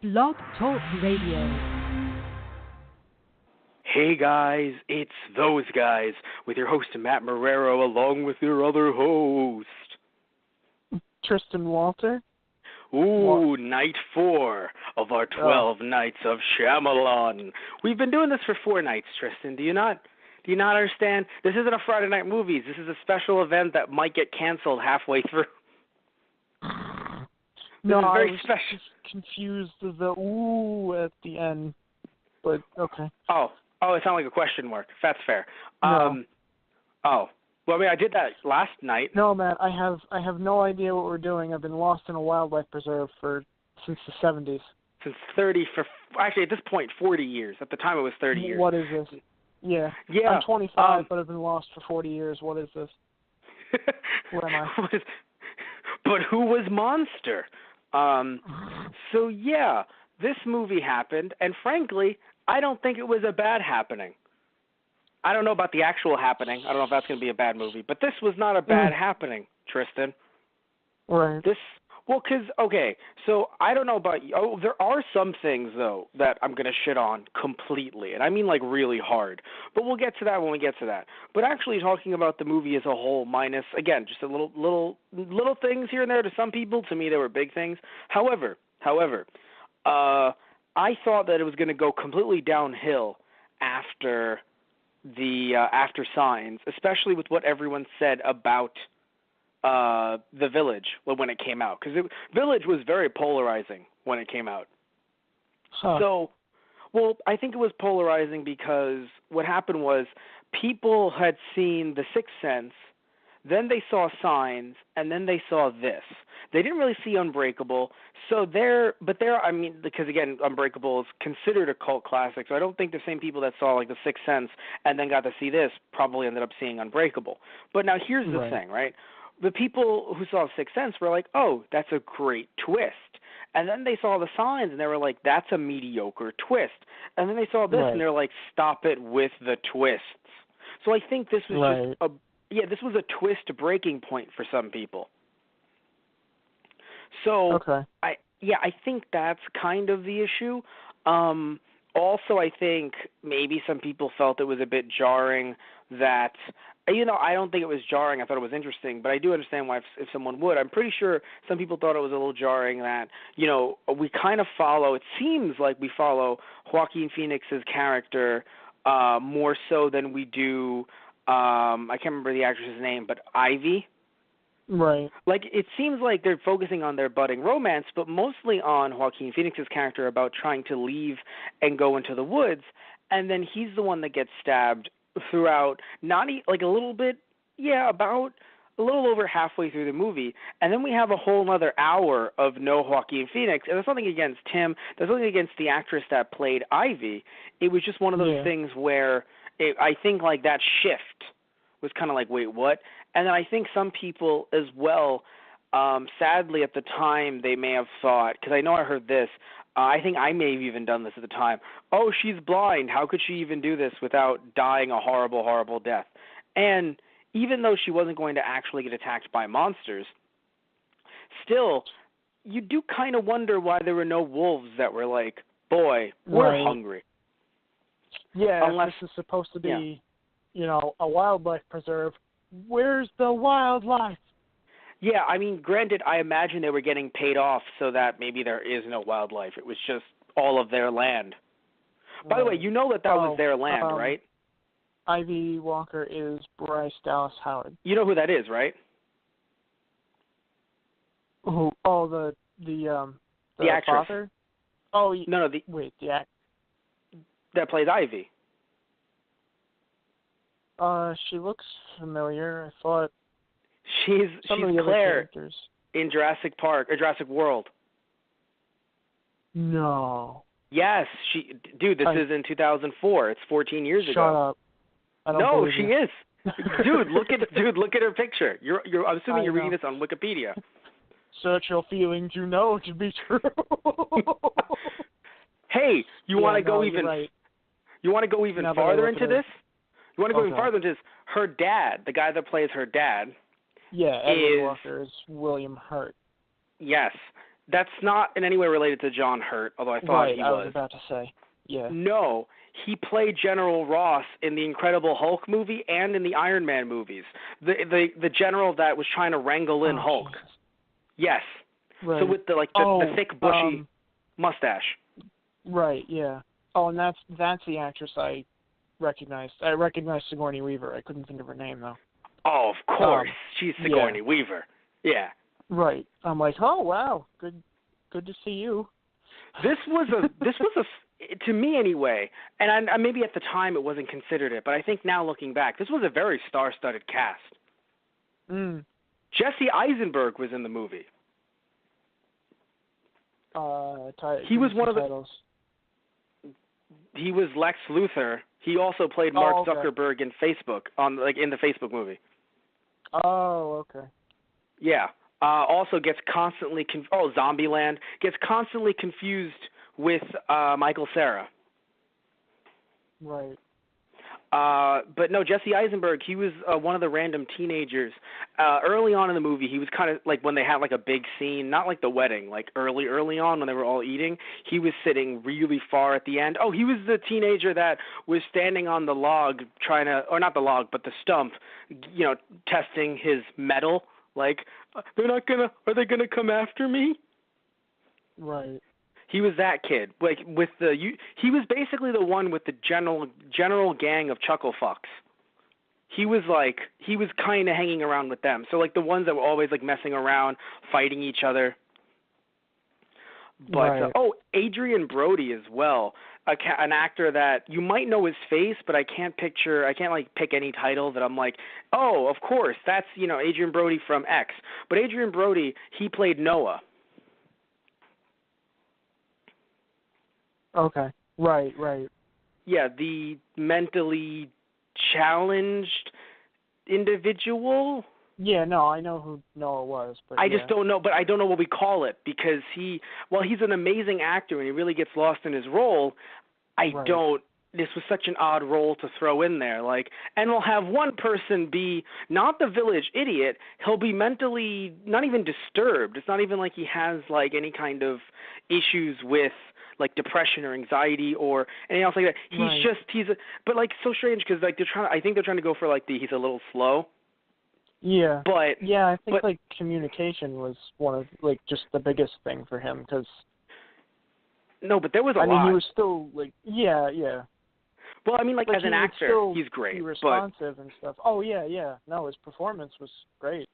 Blog Talk Radio. Hey guys, it's those guys with your host Matt Marrero along with your other host. Tristan Walter. Night 4 of our 12 Nights of Shyamalan. We've been doing this for 4 nights, Tristan. Do you not understand? This isn't a Friday night movies. This is a special event that might get canceled halfway through. No, I was special. Just confused with the ooh at the end, but okay. Oh, it sounded like a question mark. That's fair. No. Well, I mean, I did that last night. No, Matt, I have no idea what we're doing. I've been lost in a wildlife preserve since the 70s. Since actually at this point 40 years. At the time it was 30 years. What is this? Yeah. I'm 25, but I've been lost for 40 years. What is this? Where am I? But who was Monster? So yeah, this movie happened, and frankly, I don't think it was a bad happening. I don't know about the actual happening. I don't know if that's going to be a bad movie, but this was not a bad happening, Tristan. Right. So I don't know about you. Oh, there are some things, though, that I'm going to shit on completely, and I mean, like, really hard. But we'll get to that when we get to that. But actually talking about the movie as a whole, minus, again, just a little things here and there to some people. To me, they were big things. However, I thought that it was going to go completely downhill after Signs, especially with what everyone said about The Village when it came out, because Village was very polarizing when it came out. Huh. So, I think it was polarizing because what happened was people had seen The Sixth Sense, then they saw Signs, and then they saw this. They didn't really see Unbreakable, I mean, because again, Unbreakable is considered a cult classic, so I don't think the same people that saw like The Sixth Sense and then got to see this probably ended up seeing Unbreakable. But now here's the thing, right? The people who saw Sixth Sense were like, oh, that's a great twist. And then they saw the Signs, and they were like, that's a mediocre twist. And then they saw this, and they're like, stop it with the twists. So I think this was this was a twist breaking point for some people. So I think that's kind of the issue. Also, I think maybe some people felt it was a bit jarring that, I don't think it was jarring. I thought it was interesting, but I do understand why if someone would. I'm pretty sure some people thought it was a little jarring that, we kind of it seems like we follow Joaquin Phoenix's character more so than we do, I can't remember the actress's name, but Ivy. Right. Like, it seems like they're focusing on their budding romance, but mostly on Joaquin Phoenix's character about trying to leave and go into the woods, and then he's the one that gets stabbed throughout, about a little over halfway through the movie, and then we have a whole other hour of no Joaquin Phoenix, and there's nothing against him, there's nothing against the actress that played Ivy. It was just one of those things where I think, like, that shift was kind of like, wait, what? And then I think some people as well, sadly at the time, they may have thought, because I know I heard this, I think I may have even done this at the time, oh, she's blind, how could she even do this without dying a horrible, horrible death? And even though she wasn't going to actually get attacked by monsters, still, you do kind of wonder why there were no wolves that were like, boy, we're hungry. Yeah, unless this is supposed to be, a wildlife preserve. Where's the wildlife? Yeah, I mean, granted, I imagine they were getting paid off so that maybe there is no wildlife. It was just all of their land. By the way, you know that was their land, right? Ivy Walker is Bryce Dallas Howard. You know who that is, right? Who? Oh, the actress. Father? Oh, no, the act that plays Ivy. She looks familiar. I thought she's Claire characters in Jurassic Park or Jurassic World. No. Yes, this is in 2004. It's 14 years ago. Shut up. I don't no, believe she you. is. Dude, look at her picture. I'm assuming you're reading this on Wikipedia. Search your feelings, you know it to be true. Hey, you want to go even? Right. You want to go even farther into this? You want to go even farther into this? Her dad, the guy that plays her dad. Yeah, Edward Walker is William Hurt. Yes. That's not in any way related to John Hurt, although I thought he was. Right, I was about to say. Yeah. No, he played General Ross in the Incredible Hulk movie and in the Iron Man movies. The general that was trying to wrangle in Hulk. Jesus. Yes. Right. So with the thick bushy mustache. Right. Yeah. Oh, and that's the actress I recognized. I recognized Sigourney Weaver. I couldn't think of her name though. Oh, of course. She's Sigourney Weaver. Yeah. Right. I'm like, oh wow, good to see you. This was a to me anyway, and I maybe at the time it wasn't considered it, but I think now looking back, this was a very star-studded cast. Jesse Eisenberg was in the movie. He was one of the titles. He was Lex Luthor. He also played Mark Zuckerberg in Facebook in the Facebook movie. Oh, okay. Yeah. Also gets constantly Zombieland gets constantly confused with Michael Cera. Right. But no, Jesse Eisenberg, he was one of the random teenagers. Early on in the movie, he was kind of like when they had like a big scene, not like the wedding, like early on when they were all eating, he was sitting really far at the end. Oh, he was the teenager that was standing on the log or not the log, but the stump, testing his metal. Like, are they gonna come after me? Right. He was that kid. Like he was basically the one with the general gang of chuckle fucks. He was kind of hanging around with them. So like the ones that were always like messing around, fighting each other. But right. Adrian Brody as well, an actor that you might know his face, but I can't pick any title that I'm like, oh, of course, that's Adrian Brody from X. But Adrian Brody, he played Noah. Okay. Right. Yeah, the mentally challenged individual. Yeah, no, I know who Noah was, but I just don't know, but I don't know what we call it because he's an amazing actor and he really gets lost in his role. This was such an odd role to throw in there, and we'll have one person be not the village idiot. He'll be mentally not even disturbed. It's not even like he has any kind of issues with depression or anxiety or anything else like that. But so strange because I think they're trying to go for he's a little slow. Yeah. But yeah, I think communication was one of just the biggest thing for him because. No, but there was a lot. I mean, he was still yeah. Well, I mean, as an actor, he's great. Be responsive and stuff. Oh yeah. No, his performance was great.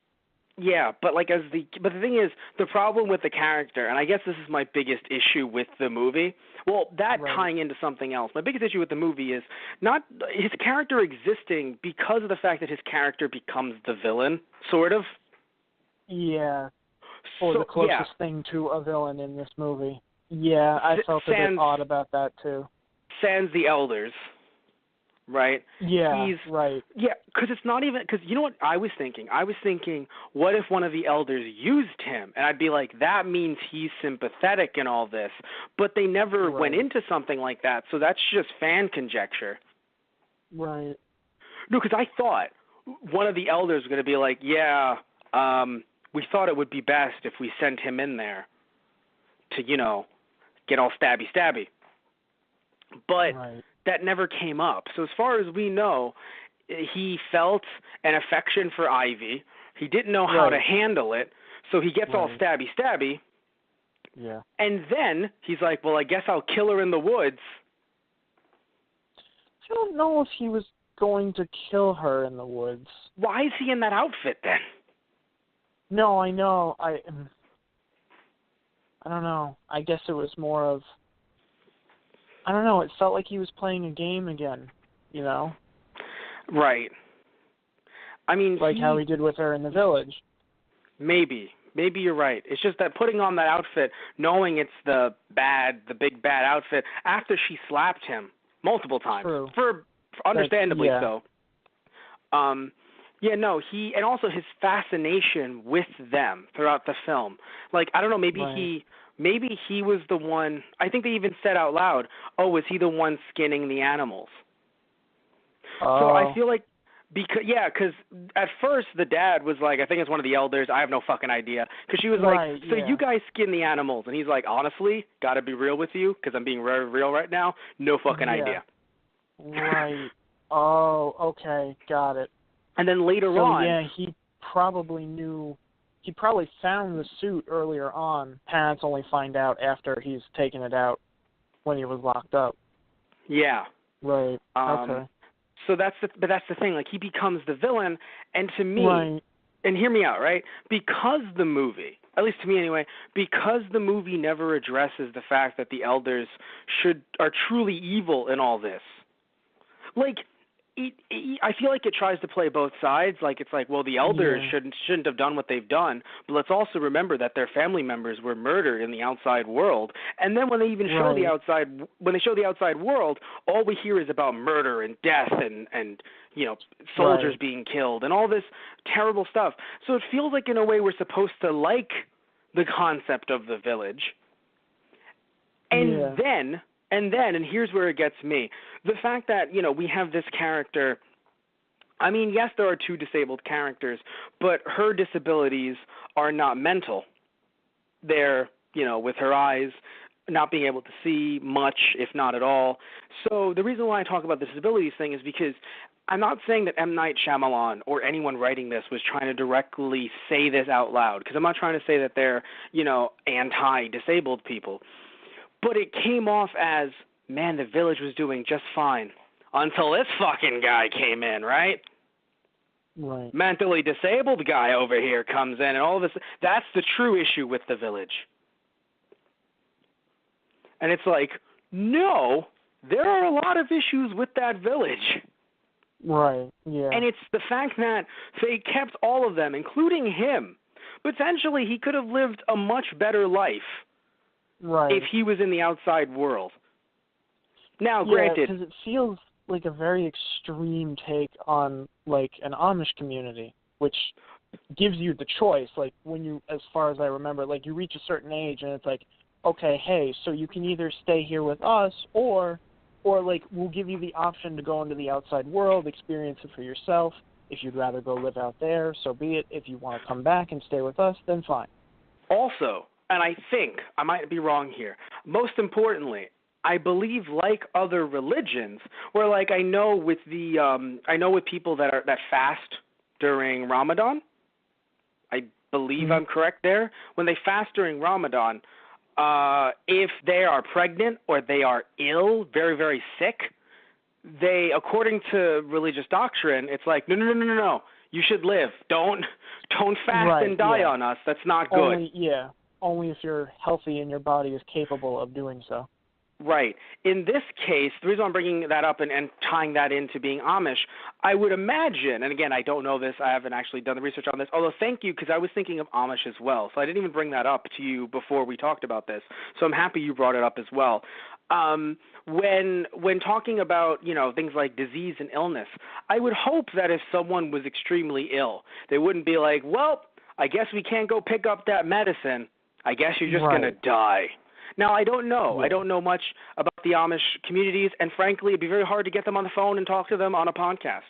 Yeah, but but the thing is, the problem with the character, and I guess this is my biggest issue with the movie. Well, tying into something else. My biggest issue with the movie is not his character existing because of the fact that his character becomes the villain, sort of. Yeah. Or the closest thing to a villain in this movie. Yeah, I felt a bit odd about that too. Sans the elders. Right? Yeah, right. Yeah, because it's not even – because you know what I was thinking? I was thinking, what if one of the elders used him? And I'd be like, that means he's sympathetic in all this. But they never went into something like that, so that's just fan conjecture. Right. No, because I thought one of the elders was going to be like, we thought it would be best if we sent him in there to, get all stabby. But that never came up. So as far as we know, he felt an affection for Ivy. He didn't know how to handle it, so he gets all stabby. Yeah. And then he's like, well, I guess I'll kill her in the woods. I don't know if he was going to kill her in the woods. Why is he in that outfit then? No, I know. I don't know. I guess it was more of... I don't know. It felt like he was playing a game again, Right. I mean, how he did with her in the village. Maybe you're right. It's just that putting on that outfit, knowing it's the big bad outfit, after she slapped him multiple times, for understandably so. And also his fascination with them throughout the film. I don't know, maybe he was the one. I think they even said out loud, "Oh, was he the one skinning the animals?" So I feel like Because at first the dad was like, I think it's one of the elders. I have no fucking idea. Because she was Right, like, so yeah. you guys skin the animals, and he's like, honestly, gotta be real with you, because I'm being very real right now. No fucking idea. Right. Oh, okay, got it. And then later on, yeah, he probably knew. He probably found the suit earlier on. Parents only find out after he's taken it out when he was locked up. Yeah. Right. Okay. So that's the thing. Like, he becomes the villain, and to me, right. and hear me out, right? Because the movie, at least to me anyway, because the movie never addresses the fact that the elders are truly evil in all this. Like, I feel like it tries to play both sides. Like, it's like, well, the elders shouldn't have done what they've done, but let's also remember that their family members were murdered in the outside world. And then when they even show the outside world, all we hear is about murder and death and soldiers being killed and all this terrible stuff. So it feels like in a way we're supposed to like the concept of the village. And then, and here's where it gets me, the fact that, we have this character, I mean, yes, there are two disabled characters, but her disabilities are not mental. They're, with her eyes not being able to see much, if not at all. So the reason why I talk about the disabilities thing is because I'm not saying that M. Night Shyamalan or anyone writing this was trying to directly say this out loud, because I'm not trying to say that they're, anti-disabled people. But it came off as, man, the village was doing just fine until this fucking guy came in, right? Right. Mentally disabled guy over here comes in, and all of this. That's the true issue with the village. And it's like, no, there are a lot of issues with that village. Right, yeah. And it's the fact that they kept all of them, including him. Potentially, he could have lived a much better life. Right. If he was in the outside world. Now, granted, because it feels like a very extreme take on, like, an Amish community, which gives you the choice. Like, when you, as far as I remember, like, you reach a certain age and it's like, okay, hey, so you can either stay here with us or like, we'll give you the option to go into the outside world, experience it for yourself. If you'd rather go live out there, so be it. If you want to come back and stay with us, then fine. Also, and I think, I might be wrong here, most importantly, I believe, like other religions, where, like, I know with people that fast during Ramadan, I believe I'm correct there, when they fast during Ramadan, if they are pregnant or they are ill, very, very sick, they, according to religious doctrine, it's like, no, you should live. Don't fast and die on us. That's not good. Only if you're healthy and your body is capable of doing so. Right. In this case, the reason I'm bringing that up and tying that into being Amish, I would imagine, and again, I don't know this, I haven't actually done the research on this, although thank you, because I was thinking of Amish as well, so I didn't even bring that up to you before we talked about this, so I'm happy you brought it up as well. When talking about, things like disease and illness, I would hope that if someone was extremely ill, they wouldn't be like, well, I guess we can't go pick up that medicine. I guess you're just going to die. Now, I don't know. I don't know much about the Amish communities, and frankly, it'd be very hard to get them on the phone and talk to them on a podcast.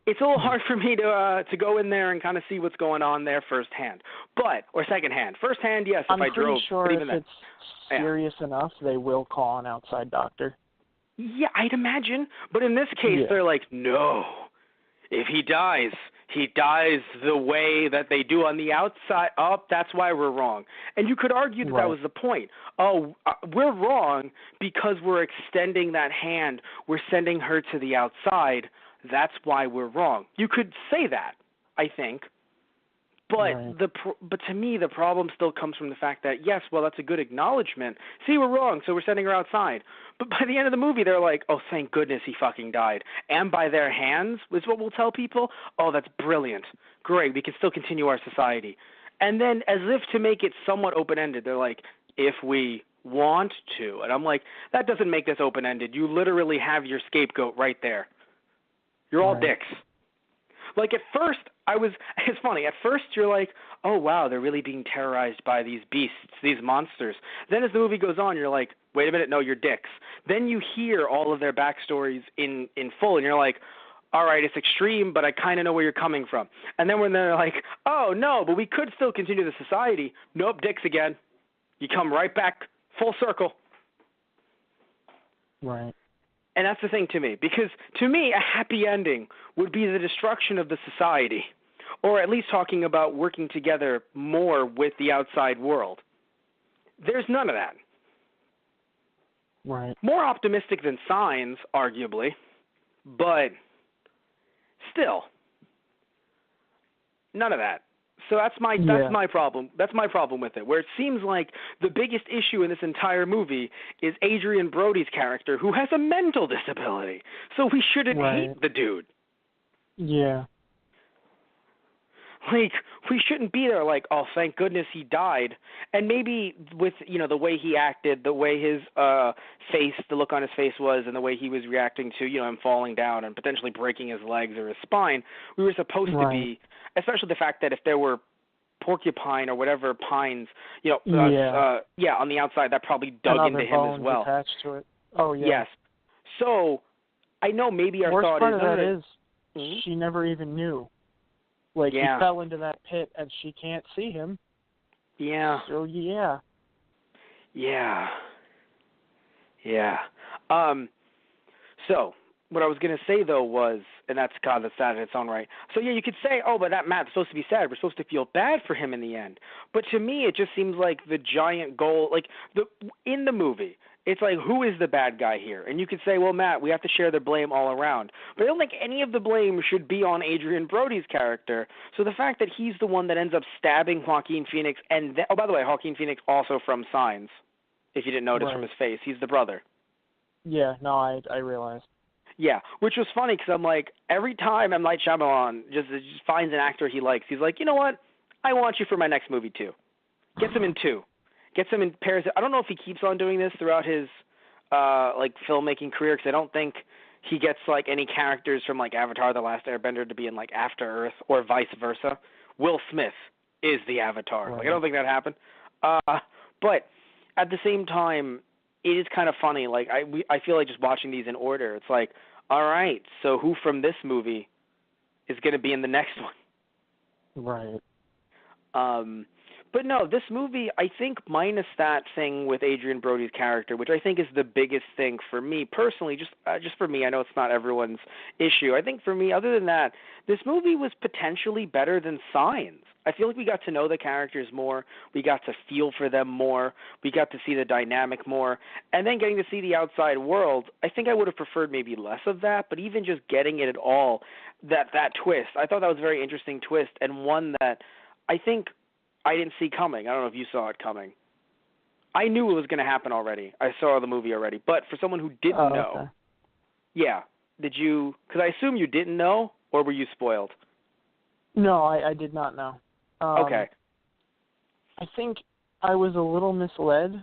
It's a little hard for me to go in there and kind of see what's going on there firsthand. Or secondhand. Firsthand, yes, if I drove. I'm pretty sure if it's serious enough, they will call an outside doctor. Yeah, I'd imagine. But in this case, they're like, no. If he dies the way that they do on the outside. That's why we're wrong. And you could argue that was the point. We're wrong because we're extending that hand. We're sending her to the outside. That's why we're wrong. You could say that, I think. But but to me, the problem still comes from the fact that, yes, well, that's a good acknowledgement. See, we're wrong, so we're sending her outside. But by the end of the movie, they're like, oh, thank goodness he fucking died. And by their hands is what we'll tell people. Oh, that's brilliant. Great, we can still continue our society. And then as if to make it somewhat open-ended, they're like, if we want to. And I'm like, that doesn't make this open-ended. You literally have your scapegoat right there. You're all dicks. Like, at first, it's funny, at first you're like, oh, wow, they're really being terrorized by these beasts, these monsters. Then as the movie goes on, you're like, wait a minute, no, you're dicks. Then you hear all of their backstories in full, and you're like, all right, it's extreme, but I kind of know where you're coming from. And then when they're like, oh, no, but we could still continue the society. Nope, dicks again. You come right back full circle. Right. And that's the thing to me, because to me, a happy ending would be the destruction of the society, or at least talking about working together more with the outside world. There's none of that. Right. More optimistic than Signs, arguably, but still, none of that. So that's my problem. That's my problem with it, where it seems like the biggest issue in this entire movie is Adrian Brody's character, who has a mental disability. So we shouldn't hate the dude. Yeah. Like, we shouldn't be there like, oh, thank goodness he died. And maybe with, the way he acted, the way his face, the look on his face was, and the way he was reacting to, him falling down and potentially breaking his legs or his spine, we were supposed to be, especially the fact that if there were porcupine or whatever pines, on the outside, that probably dug into him as well. Attached to it. Oh, yeah. Yes. So, I know maybe our thought part of that is she never even knew. Like, he fell into that pit, and she can't see him. Yeah. So, yeah. Yeah. Yeah. So, what I was going to say, though, was, and that's sad in its own right. So, yeah, you could say, oh, but that Matt's supposed to be sad. We're supposed to feel bad for him in the end. But to me, it just seems like the giant goal, like, in the movie, it's like, who is the bad guy here? And you could say, well, Matt, we have to share the blame all around. But I don't think any of the blame should be on Adrian Brody's character. So the fact that he's the one that ends up stabbing Joaquin Phoenix, and by the way, Joaquin Phoenix also from Signs, if you didn't notice from his face. He's the brother. Yeah, no, I realized. Yeah, which was funny because I'm like, every time M. Night Shyamalan just finds an actor he likes, he's like, you know what? I want you for my next movie, too. Gets him in 2. Gets him in pairs. I don't know if he keeps on doing this throughout his filmmaking career, because I don't think he gets any characters from Avatar: The Last Airbender to be in After Earth, or vice versa. Will Smith is the Avatar. Right. I don't think that happened. But at the same time, it is kind of funny. I feel like just watching these in order. It's like, all right, so who from this movie is going to be in the next one? Right. But no, this movie, I think, minus that thing with Adrian Brody's character, which I think is the biggest thing for me personally, just for me. I know it's not everyone's issue. I think for me, other than that, this movie was potentially better than Signs. I feel like we got to know the characters more. We got to feel for them more. We got to see the dynamic more. And then getting to see the outside world, I think I would have preferred maybe less of that, but even just getting it at all, that twist, I thought that was a very interesting twist, and one that I think I didn't see coming. I don't know if you saw it coming. I knew it was going to happen already. I saw the movie already. But for someone who didn't know, yeah, did you? Because I assume you didn't know, or were you spoiled? No, I did not know. Okay. I think I was a little misled,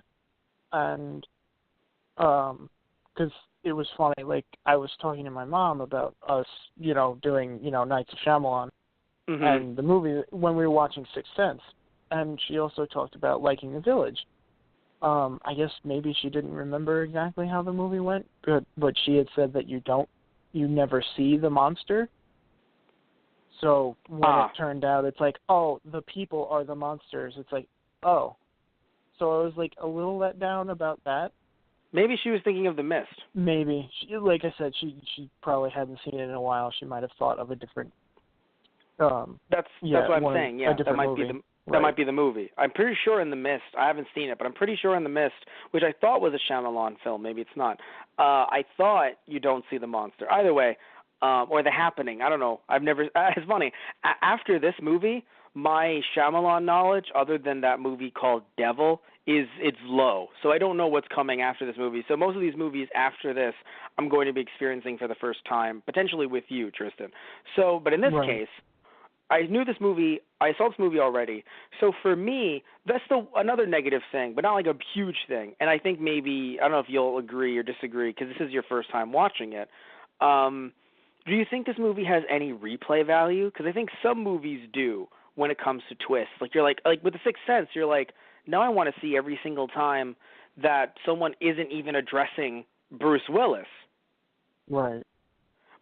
and because it was funny. I was talking to my mom about us, doing, Nights of Shyamalan, and the movie when we were watching Sixth Sense. And she also talked about liking The Village. I guess maybe she didn't remember exactly how the movie went, but she had said that you never see the monster. So when it turned out, it's like, oh, the people are the monsters. It's like, oh. So I was a little let down about that. Maybe she was thinking of The Mist. Maybe. Like I said, she probably hadn't seen it in a while. She might have thought of a different. That's what I'm saying. Yeah, that might be That might be the movie. I'm pretty sure in The Mist, I haven't seen it, but I'm pretty sure in The Mist, which I thought was a Shyamalan film, maybe it's not, I thought you don't see the monster. Either way, or The Happening, I don't know. I've never, it's funny, after this movie, my Shyamalan knowledge, other than that movie called Devil, it's low. So I don't know what's coming after this movie. So most of these movies after this, I'm going to be experiencing for the first time, potentially with you, Tristan. So, but in this case, I knew this movie. I saw this movie already. So for me, that's another negative thing, but not like a huge thing. And I think maybe, I don't know if you'll agree or disagree, because this is your first time watching it. Do you think this movie has any replay value? Because I think some movies do when it comes to twists. You're like with The Sixth Sense, you're like, now I want to see every single time that someone isn't even addressing Bruce Willis. Right.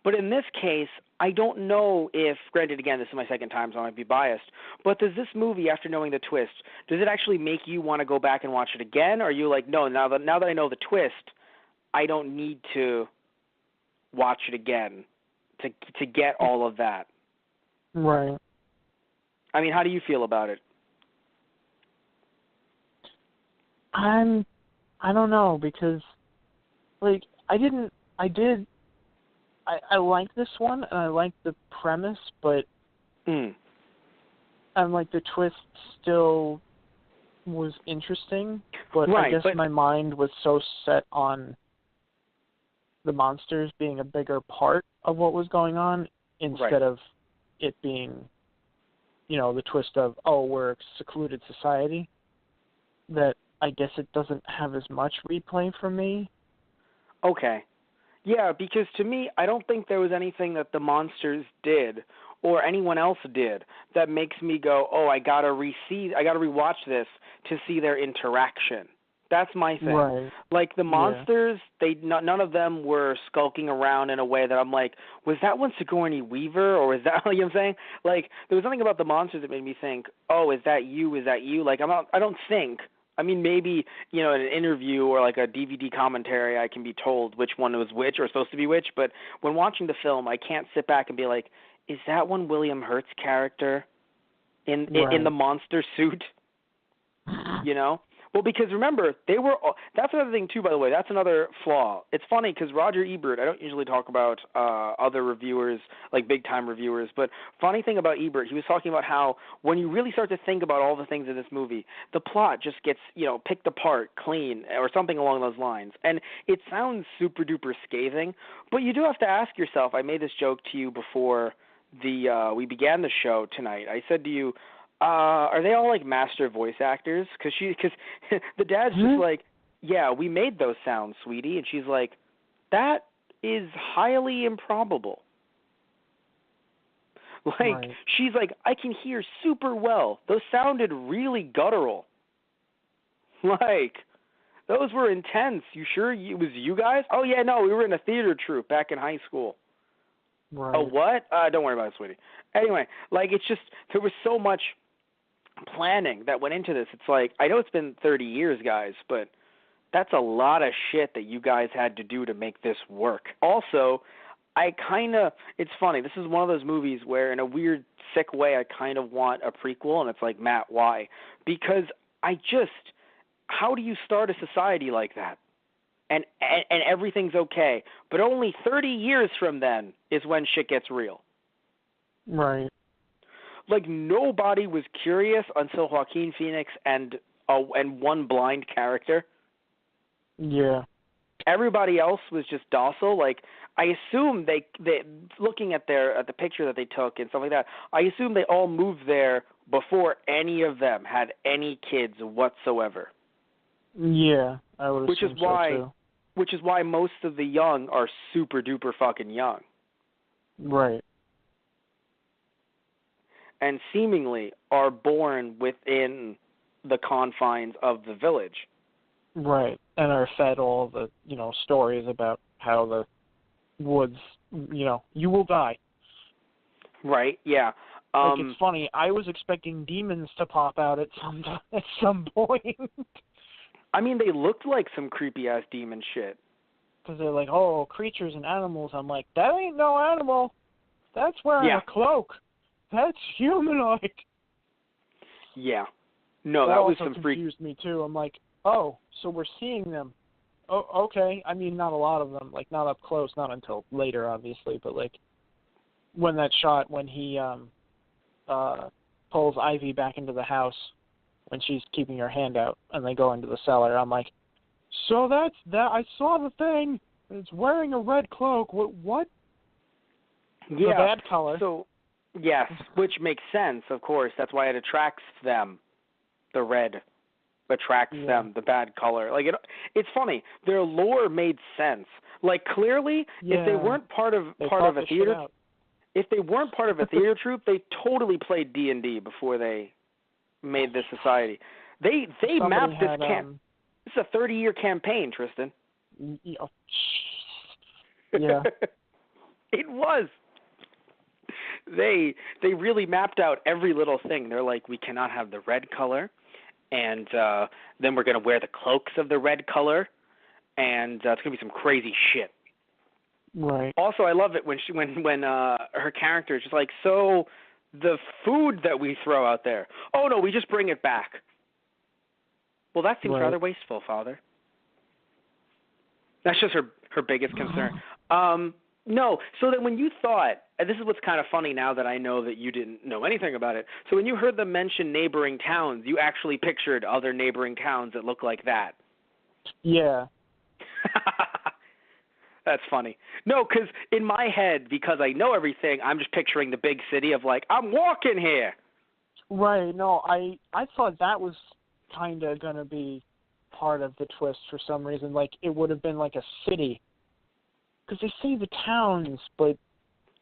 But in this case, I don't know if, granted, again, this is my second time, so I might be biased, but does this movie, after knowing the twist, does it actually make you want to go back and watch it again? Or are you like, no, now that I know the twist, I don't need to watch it again to get all of that? Right. I mean, how do you feel about it? I don't know, because, like, I like this one, and I like the premise, but I'm like, the twist still was interesting, but right, I guess my mind was so set on the monsters being a bigger part of what was going on instead of it being, the twist of, we're a secluded society, that I guess it doesn't have as much replay for me. Okay. Yeah, because to me, I don't think there was anything that the monsters did or anyone else did that makes me go, I gotta rewatch this to see their interaction. That's my thing. Right. Like the monsters, none of them were skulking around in a way that I'm like, was that one Sigourney Weaver, or is that, you know what I'm saying? Like there was something about the monsters that made me think, is that you? Is that you? Like I don't think. I mean, maybe, in an interview or like a DVD commentary, I can be told which one was which or supposed to be which. But when watching the film, I can't sit back and be like, is that one William Hurt's character in the monster suit? Well, because remember, that's another thing too, by the way. That's another flaw. It's funny because Roger Ebert, I don't usually talk about other reviewers, like big-time reviewers, but funny thing about Ebert, he was talking about how when you really start to think about all the things in this movie, the plot just gets, picked apart, clean, or something along those lines. And it sounds super-duper scathing, but you do have to ask yourself, I made this joke to you before we began the show tonight. I said to you, are they all like master voice actors? Because the dad's just like, yeah, we made those sounds, sweetie, and she's like, that is highly improbable. Like she's like, I can hear super well. Those sounded really guttural. Like those were intense. You sure it was you guys? Oh yeah, no, we were in a theater troupe back in high school. Right. Oh what? Don't worry about it, sweetie. Anyway, like it's just there was so much planning that went into this. It's like, I know it's been 30 years, guys, but that's a lot of shit that you guys had to do to make this work. Also, it's funny, this is one of those movies where in a weird, sick way, I kind of want a prequel, and it's like, Matt, why? Because how do you start a society like that? And everything's okay, but only 30 years from then is when shit gets real. Right. Like nobody was curious until Joaquin Phoenix and one blind character. Yeah. Everybody else was just docile. Like I assume they looking at the picture that they took and stuff like that. I assume they all moved there before any of them had any kids whatsoever. Yeah, I would assume so too. Which is why most of the young are super duper fucking young. Right. And seemingly are born within the confines of the village. Right, and are fed all the, stories about how the woods, you will die. Right, yeah. Like, it's funny, I was expecting demons to pop out at some point. I mean, they looked like some creepy-ass demon shit. Because they're like, creatures and animals. I'm like, that ain't no animal. That's wearing a cloak. That's humanoid. Yeah. No, that was some freak. That confused me too. I'm like, so we're seeing them. Oh, okay. I mean, not a lot of them. Like, not up close. Not until later, obviously. But like, when he pulls Ivy back into the house when she's keeping her hand out, and they go into the cellar. I'm like, so that's that. I saw the thing. It's wearing a red cloak. What? Yeah. The bad color. So. Yes, which makes sense, of course. That's why it attracts them. The red attracts them, the bad color. Like it's funny. Their lore made sense. Like clearly, if they weren't part of a theater, if they weren't part of a theater troupe, they totally played D&D before they made this society. They mapped this camp. This is a 30-year campaign, Tristan. Yeah. It was. They really mapped out every little thing. They're like, we cannot have the red color, and then we're going to wear the cloaks of the red color, and it's going to be some crazy shit. Right. Also, I love it when her character is just like, so the food that we throw out there, oh no, we just bring it back. Well, that seems rather wasteful, Father. That's just her biggest concern. No, so that when you thought, and this is what's kind of funny now that I know that you didn't know anything about it, so when you heard them mention neighboring towns, you actually pictured other neighboring towns that look like that. Yeah. That's funny. No, because in my head, because I know everything, I'm just picturing the big city of like, I'm walking here. Right. No, I thought that was kind of going to be part of the twist for some reason. Like, it would have been like a city. Because they say the towns, but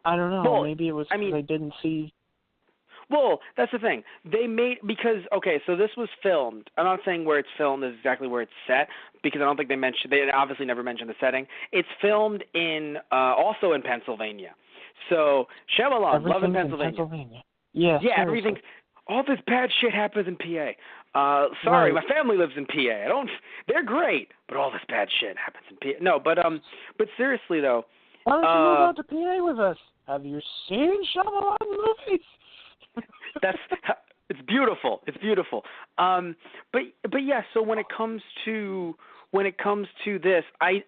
I don't know. Well, maybe it was because I didn't see. Well, that's the thing. They made, because, okay, so this was filmed. I'm not saying where it's filmed is exactly where it's set, because I don't think they obviously never mentioned the setting. It's filmed in, also in Pennsylvania. So, Shyamalan, love in Pennsylvania. Yeah, yeah, seriously. everything, all this bad shit happens in PA. Sorry, my family lives in PA. They're great, but all this bad shit happens in PA. No, but seriously though. Why don't you move out to PA with us? Have you seen Shyamalan movies? It's beautiful. It's beautiful. But yeah. So when it comes to this, because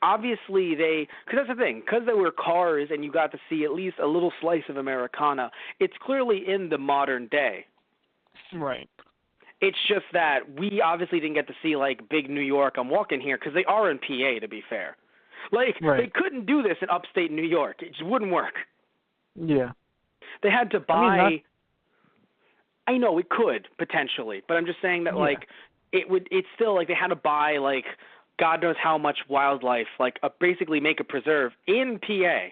that's the thing, because there were cars and you got to see at least a little slice of Americana. It's clearly in the modern day. Right. It's just that we obviously didn't get to see like big New York. I'm walking here because they are in PA. To be fair, like they couldn't do this in upstate New York. It just wouldn't work. Yeah. They had to buy. I know it could potentially, but I'm just saying that like it's still like they had to buy like God knows how much wildlife, like basically make a preserve in PA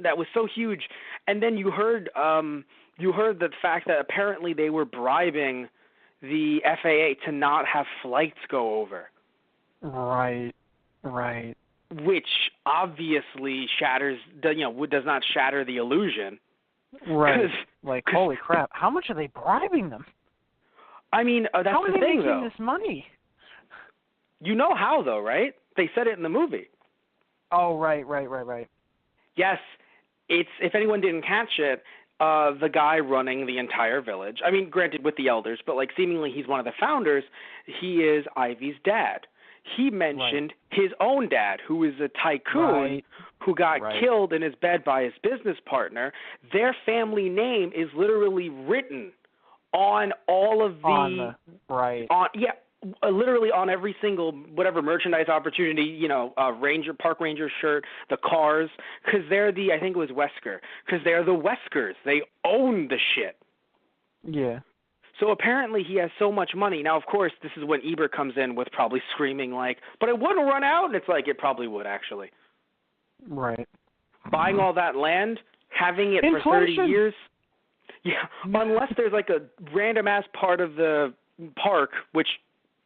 that was so huge. And then you heard the fact that apparently they were bribing the FAA to not have flights go over. Right. Which obviously does not shatter the illusion. Right. Like, holy crap, how much are they bribing them? I mean, that's how the thing, though. How are they making this money? You know how, though, right? They said it in the movie. Oh, right. Yes, it's, if anyone didn't catch it, the guy running the entire village, I mean, granted with the elders, but like seemingly he's one of the founders, he is Ivy's dad. He mentioned his own dad, who is a tycoon who got killed in his bed by his business partner. Their family name is literally written on all of literally on every single whatever merchandise opportunity, park ranger shirt, the cars, because they're I think it was Wesker, because they're the Weskers. They own the shit. Yeah. So apparently he has so much money. Now, of course, this is when Ebert comes in with probably screaming like, but it wouldn't run out. And it's like, it probably would, actually. Right. Buying all that land, having it Inflation. for 30 years. Yeah, unless there's like a random-ass part of the park, which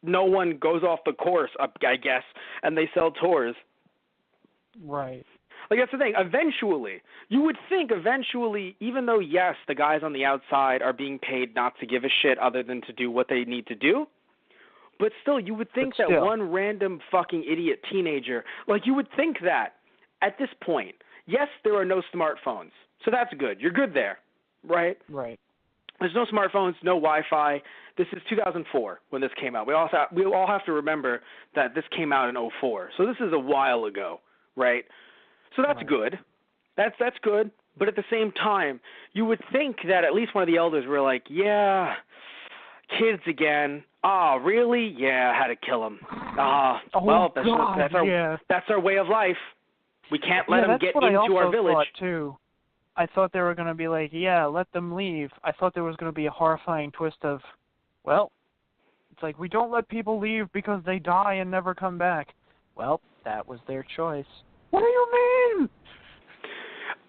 no one goes off the course, I guess, and they sell tours. Right. Like, that's the thing. You would think eventually, even though, yes, the guys on the outside are being paid not to give a shit other than to do what they need to do, but still, you would think that one random fucking idiot teenager, like, you would think that at this point, yes, there are no smartphones, so that's good. You're good there, right? Right. There's no smartphones, no Wi-Fi. This is 2004 when this came out. We all have to remember that this came out in 2004, so this is a while ago, right? So that's good. That's good. But at the same time, you would think that at least one of the elders were like, yeah, kids again. Oh, really? Yeah, I had to kill them. That's our way of life. We can't let them get into our village. Thought too. I thought they were going to be like, yeah, let them leave. I thought there was going to be a horrifying twist of, well, it's like we don't let people leave because they die and never come back. Well, that was their choice. What do you mean?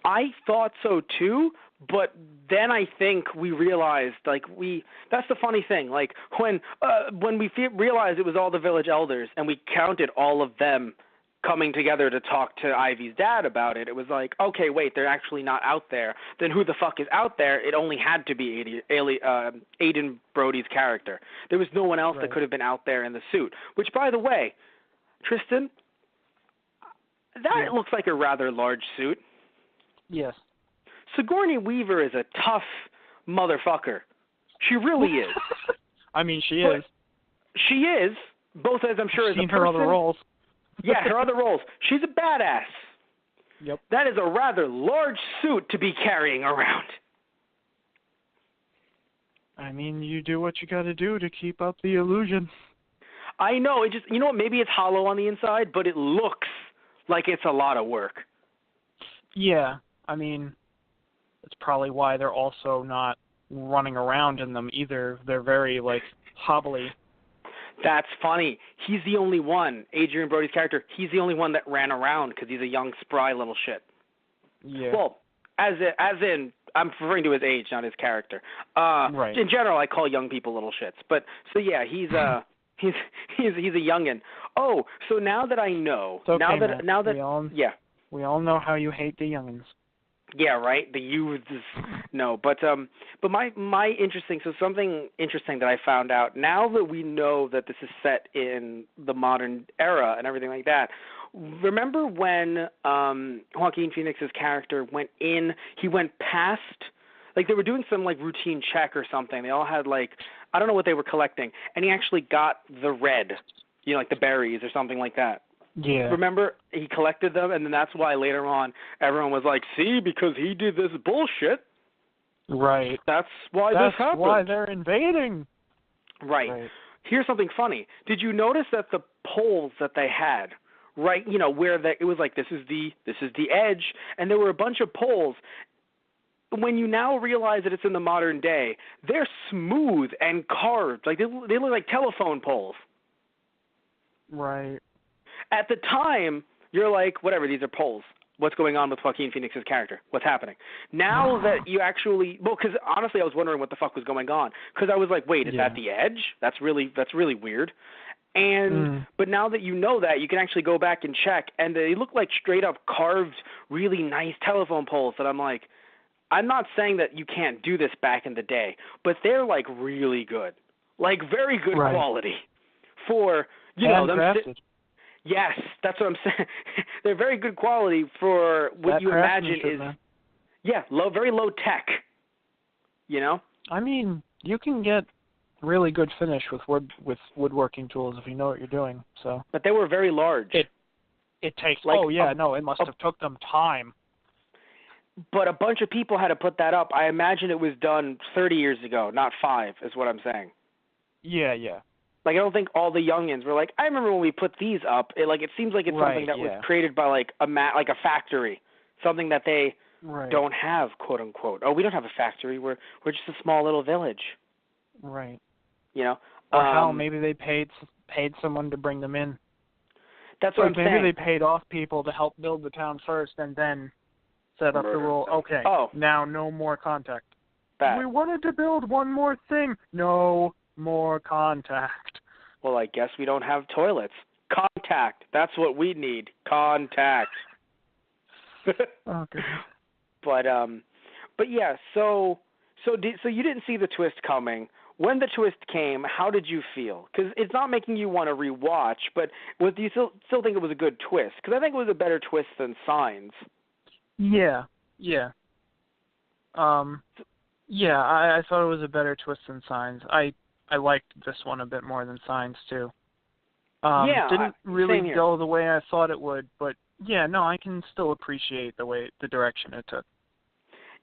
I thought so too, but then I think we realized, that's the funny thing, like when we realized it was all the village elders and we counted all of them coming together to talk to Ivy's dad about it, it was like, okay, wait, they're actually not out there. Then who the fuck is out there? It only had to be Aiden Brody's character. There was no one else that could have been out there in the suit. Which, by the way, Tristan, that looks like a rather large suit. Yes. Sigourney Weaver is a tough motherfucker. She really is. I mean, she is. She is, both as I'm sure as a person. Seen her other roles. Yeah, her other roles. She's a badass. Yep. That is a rather large suit to be carrying around. I mean, you do what you got to do to keep up the illusion. I know. It just, you know what? Maybe it's hollow on the inside, but it looks like it's a lot of work. Yeah. I mean, that's probably why they're also not running around in them either. They're very, like, hobbly. That's funny. He's the only one, Adrian Brody's character, he's the only one that ran around because he's a young, spry little shit. Yeah. Well, as in, I'm referring to his age, not his character. Right. In general, I call young people little shits. But, so yeah, he's a youngin'. Oh, so now that I know, it's okay, Matt. We all know how you hate the youngins. Yeah, right. The youths. No, but my interesting. So something interesting that I found out now that we know that this is set in the modern era and everything like that. Remember when Joaquin Phoenix's character went in? He went past. Like they were doing some like routine check or something. They all had like I don't know what they were collecting, and he actually got the red, you know, like the berries or something like that. Yeah. Remember, he collected them, and then that's why later on everyone was like, see, because he did this bullshit. Right. That's why this happened. That's why they're invading. Right. Here's something funny. Did you notice that the poles that they had, right, you know, where it was like, this is the edge, and there were a bunch of poles. When you now realize that it's in the modern day, they're smooth and carved. Like they look like telephone poles. Right. At the time, you're like, whatever, these are poles. What's going on with Joaquin Phoenix's character? What's happening? Now that you actually, well, because honestly, I was wondering what the fuck was going on. Because I was like, wait, is that the edge? That's really weird. And but now that you know that, you can actually go back and check, and they look like straight up carved, really nice telephone poles. That I'm like, I'm not saying that you can't do this back in the day, but they're like really good, like very good quality for know them. Yes, that's what I'm saying. They're very good quality for what you imagine is, very low tech. You know. I mean, you can get really good finish with woodworking tools if you know what you're doing. So. But they were very large. It takes. It must have took them time. But a bunch of people had to put that up. I imagine it was done 30 years ago, not 5, is what I'm saying. Yeah, yeah. Like, I don't think all the youngins were like, I remember when we put these up. It seems like it's something that was created by, like a factory, something that they don't have, quote unquote. Oh, we don't have a factory. We're just a small little village. Right. You know. Or hell, maybe they paid someone to bring them in. That's what I'm saying. Maybe they paid off people to help build the town first, and then set up the rule. Okay. Now no more contact. We wanted to build one more thing. No more contact. Well, I guess we don't have toilets. Contact. That's what we need. Contact. Okay. But yeah. So you didn't see the twist coming. When the twist came, how did you feel? Because it's not making you want to rewatch, but do you still think it was a good twist? Because I think it was a better twist than Signs. Yeah. Yeah. I thought it was a better twist than Signs. I liked this one a bit more than Signs, too. Didn't really go the way I thought it would, but I can still appreciate the direction it took.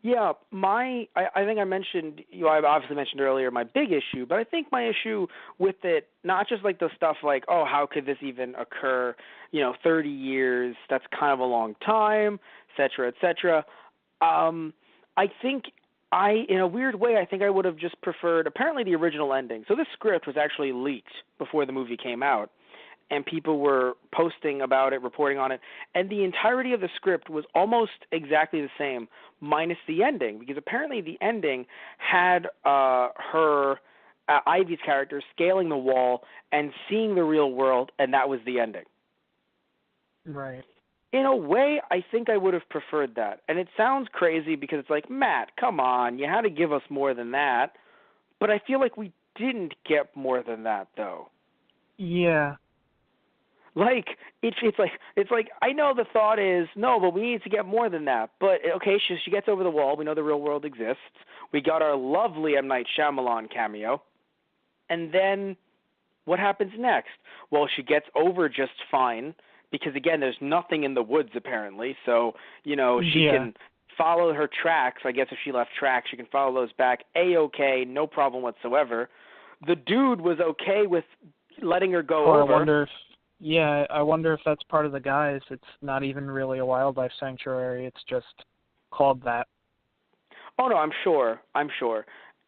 Yeah, I think I mentioned, I obviously mentioned earlier my big issue, but I think my issue with it, not just like the stuff like, oh, how could this even occur, 30 years, that's kind of a long time, et cetera. I think in a weird way, I think I would have just preferred apparently the original ending. So this script was actually leaked before the movie came out, and people were posting about it, reporting on it, and the entirety of the script was almost exactly the same, minus the ending, because apparently the ending had Ivy's character scaling the wall and seeing the real world, and that was the ending. Right. In a way, I think I would have preferred that. And it sounds crazy because it's like, Matt, come on, you had to give us more than that. But I feel like we didn't get more than that, though. Yeah. Like it's like I know the thought is no, but we need to get more than that. But okay, she gets over the wall. We know the real world exists. We got our lovely M. Night Shyamalan cameo, and then what happens next? Well, she gets over just fine because again, there's nothing in the woods apparently. So she can follow her tracks. I guess if she left tracks, she can follow those back. A-okay, no problem whatsoever. The dude was okay with letting her go over. I wonder if that's part of the guise. It's not even really a wildlife sanctuary. It's just called that. Oh, no, I'm sure.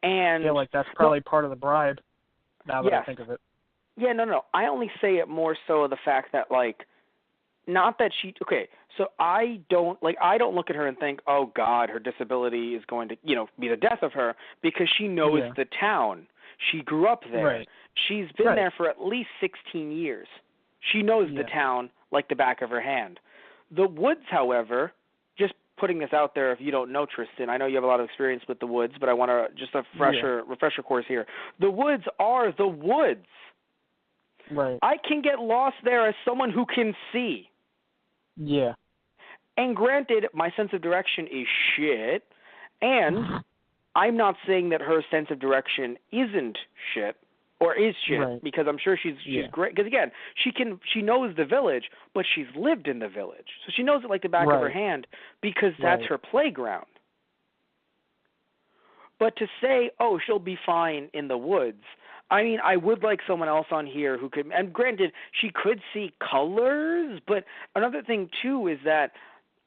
And I feel like that's probably part of the bribe, now that I think of it. Yeah, no. I only say it more so of the fact that, like, not that she – okay, so I don't look at her and think, oh, God, her disability is going to, be the death of her because she knows the town. She grew up there. Right. She's been there for at least 16 years. She knows the town like the back of her hand. The woods, however, just putting this out there if you don't know, Tristan, I know you have a lot of experience with the woods, but I want to just a refresher course here. The woods are the woods. Right. I can get lost there as someone who can see. Yeah. And granted, my sense of direction is shit, and I'm not saying that her sense of direction isn't shit. Or is shit, because I'm sure she's great. Because again, she knows the village, but she's lived in the village, so she knows it like the back of her hand because that's her playground. But to say, oh, she'll be fine in the woods, I mean, I would like someone else on here who could. And granted, she could see colors, but another thing too is that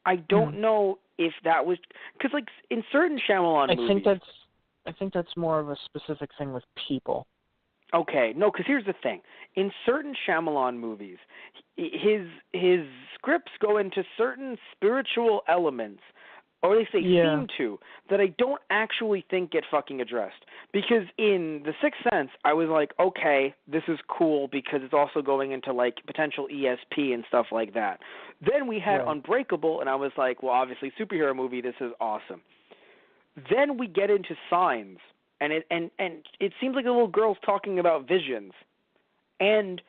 I don't know if that was because like in certain Shyamalan movies, I think that's more of a specific thing with people. Okay, no, because here's the thing. In certain Shyamalan movies, his scripts go into certain spiritual elements, or at least they seem to, that I don't actually think get fucking addressed. Because in The Sixth Sense, I was like, okay, this is cool because it's also going into, like, potential ESP and stuff like that. Then we had Unbreakable, and I was like, well, obviously, superhero movie, this is awesome. Then we get into Signs. And it seems like the little girl's talking about visions, and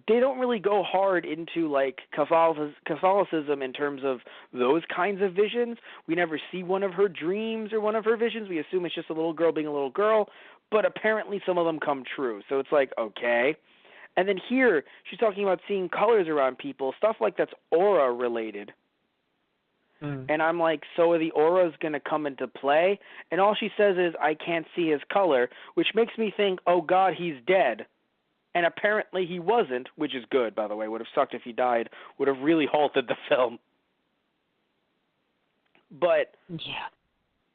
they don't really go hard into like Catholicism in terms of those kinds of visions. We never see one of her dreams or one of her visions. We assume it's just a little girl being a little girl, but apparently some of them come true. So it's like, okay. And then here she's talking about seeing colors around people, stuff like that's aura related. And I'm like, so are the auras going to come into play? And all she says is, I can't see his color, which makes me think, oh, God, he's dead. And apparently he wasn't, which is good, by the way. Would have sucked if he died. Would have really halted the film. But that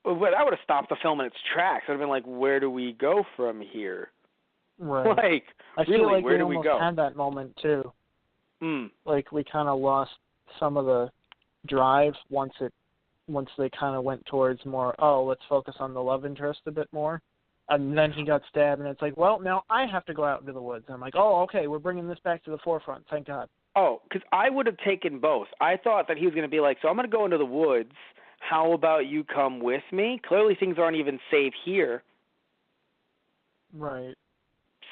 would have stopped the film in its tracks. It would have been like, where do we go from here? Right. Like, I really, feel like where do we go? We had that moment, too. Like, we kind of lost some of the drive once they kind of went towards more, let's focus on the love interest a bit more. And then he got stabbed, and it's like, well, now I have to go out into the woods. And I'm like, oh, okay, we're bringing this back to the forefront. Thank God. Oh, because I would have taken both. I thought that he was going to be like, so I'm going to go into the woods. How about you come with me? Clearly things aren't even safe here. Right.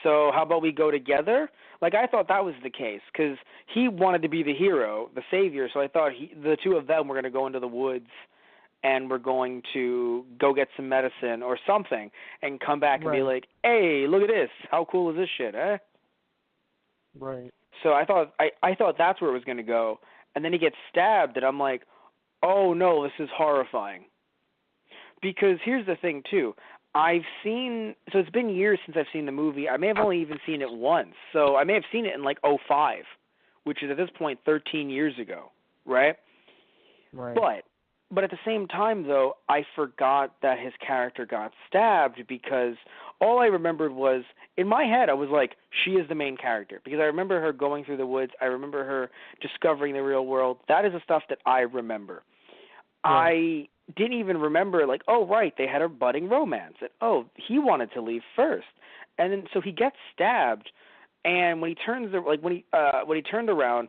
So how about we go together? Like, I thought that was the case because he wanted to be the hero, the savior. So I thought the two of them were going to go into the woods and we're going to go get some medicine or something and come back and be like, hey, look at this. How cool is this shit, eh? Right. So I thought that's where it was going to go. And then he gets stabbed, and I'm like, oh, no, this is horrifying. Because here's the thing, too. So it's been years since I've seen the movie. I may have only even seen it once. So I may have seen it in, like, 2005, which is at this point 13 years ago, right? Right. But at the same time, though, I forgot that his character got stabbed because all I remembered was, in my head, I was like, she is the main character. Because I remember her going through the woods. I remember her discovering the real world. That is the stuff that I remember. I didn't even remember, like, oh, right, they had a budding romance. And, oh, he wanted to leave first. And then so he gets stabbed, and when he turns, when he turned around,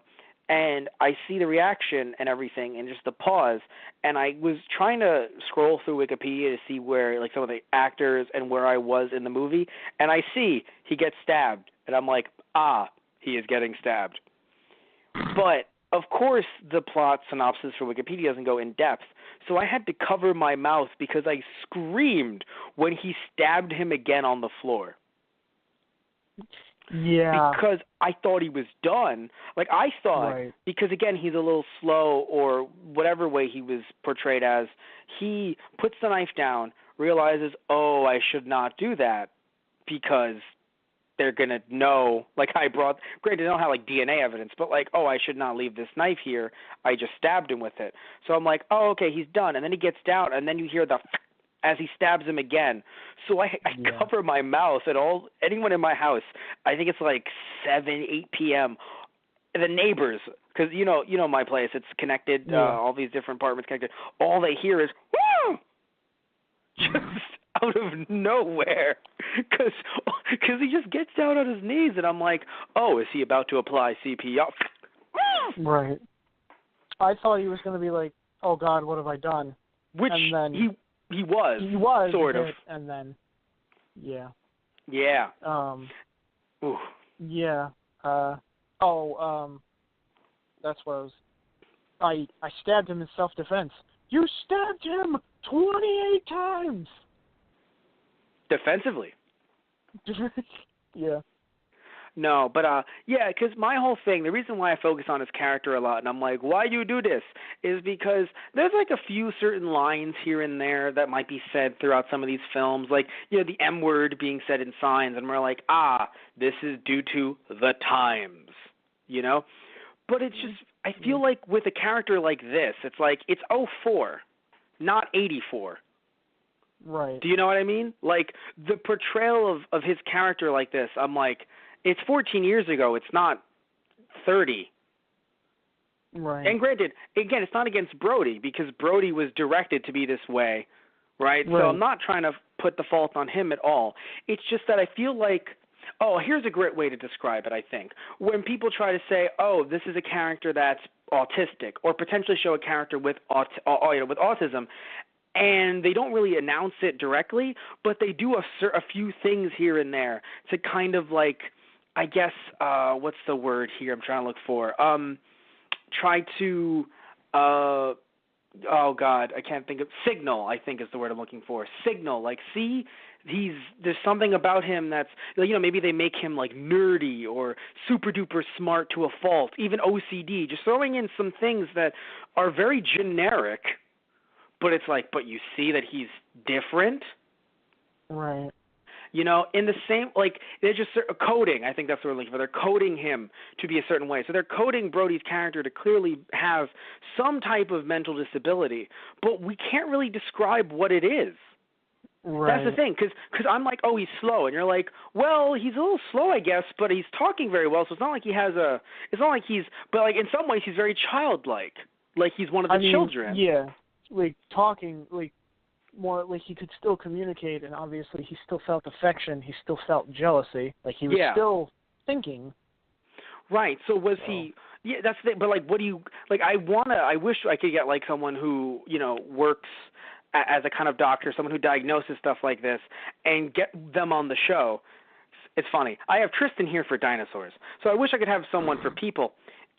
and I see the reaction and everything and just the pause, and I was trying to scroll through Wikipedia to see where, like, some of the actors and where I was in the movie, and I see he gets stabbed, and I'm like, he is getting stabbed. But, of course, the plot synopsis for Wikipedia doesn't go in depth, so I had to cover my mouth because I screamed when he stabbed him again on the floor. Yeah. Because I thought he was done. Like, I thought, Right. because, again, he's a little slow or whatever way he was portrayed as, he puts the knife down, realizes, oh, I should not do that because they're going to know, like granted, they don't have, like, DNA evidence, but, like, oh, I should not leave this knife here. I just stabbed him with it. So I'm like, oh, okay, he's done. And then he gets down, and then you hear the as he stabs him again. So I cover my mouth, and anyone in my house, I think it's like 7, 8 p.m., the neighbors, because you know my place, it's connected, all these different apartments connected, all they hear is, woo! Just out of nowhere, because he just gets down on his knees, and I'm like, oh, is he about to apply CPR? Right. I thought he was going to be like, oh, God, what have I done? Which and then he was sort of. And then, yeah. Yeah. Yeah. That's what I stabbed him in self-defense. You stabbed him 28 times! Defensively. Yeah. No, but because my whole thing, the reason why I focus on his character a lot, and I'm like, why do you do this, is because there's like a few certain lines here and there that might be said throughout some of these films, like, the M word being said in Signs, and we're like, this is due to the times, But it's just, I feel like with a character like this, it's like, it's 04, not 84. Right. Do you know what I mean? Like, the portrayal of his character like this, I'm like, it's 14 years ago. It's not 30. Right. And granted, again, it's not against Brody because Brody was directed to be this way, right? So I'm not trying to put the fault on him at all. It's just that I feel like, here's a great way to describe it, I think. When people try to say, this is a character that's autistic, or potentially show a character with autism, and they don't really announce it directly, but they do a few things here and there to kind of like, I guess, what's the word here I'm trying to look for? Try to, oh God, I can't think of, signal, I think is the word I'm looking for. Signal, like, see, there's something about him that's, maybe they make him like nerdy or super duper smart to a fault, even OCD, just throwing in some things that are very generic, but it's like, but you see that he's different. Right. In the same, like, they're just coding. I think that's what we're looking for. They're coding him to be a certain way. So they're coding Brody's character to clearly have some type of mental disability, but we can't really describe what it is. Right. That's the thing, because I'm like, he's slow, and you're like, well, he's a little slow, I guess, but he's talking very well, so it's not like but like in some ways he's very childlike, like he's one of the children. Yeah, like talking, like, more like he could still communicate, and obviously he still felt affection, he still felt jealousy, like he was still thinking. Right. So was he? Yeah, that's the thing. But like, what do you like? I wish I could get like someone who works as a kind of doctor, someone who diagnoses stuff like this, and get them on the show. It's funny. I have Tristan here for dinosaurs, so I wish I could have someone for people.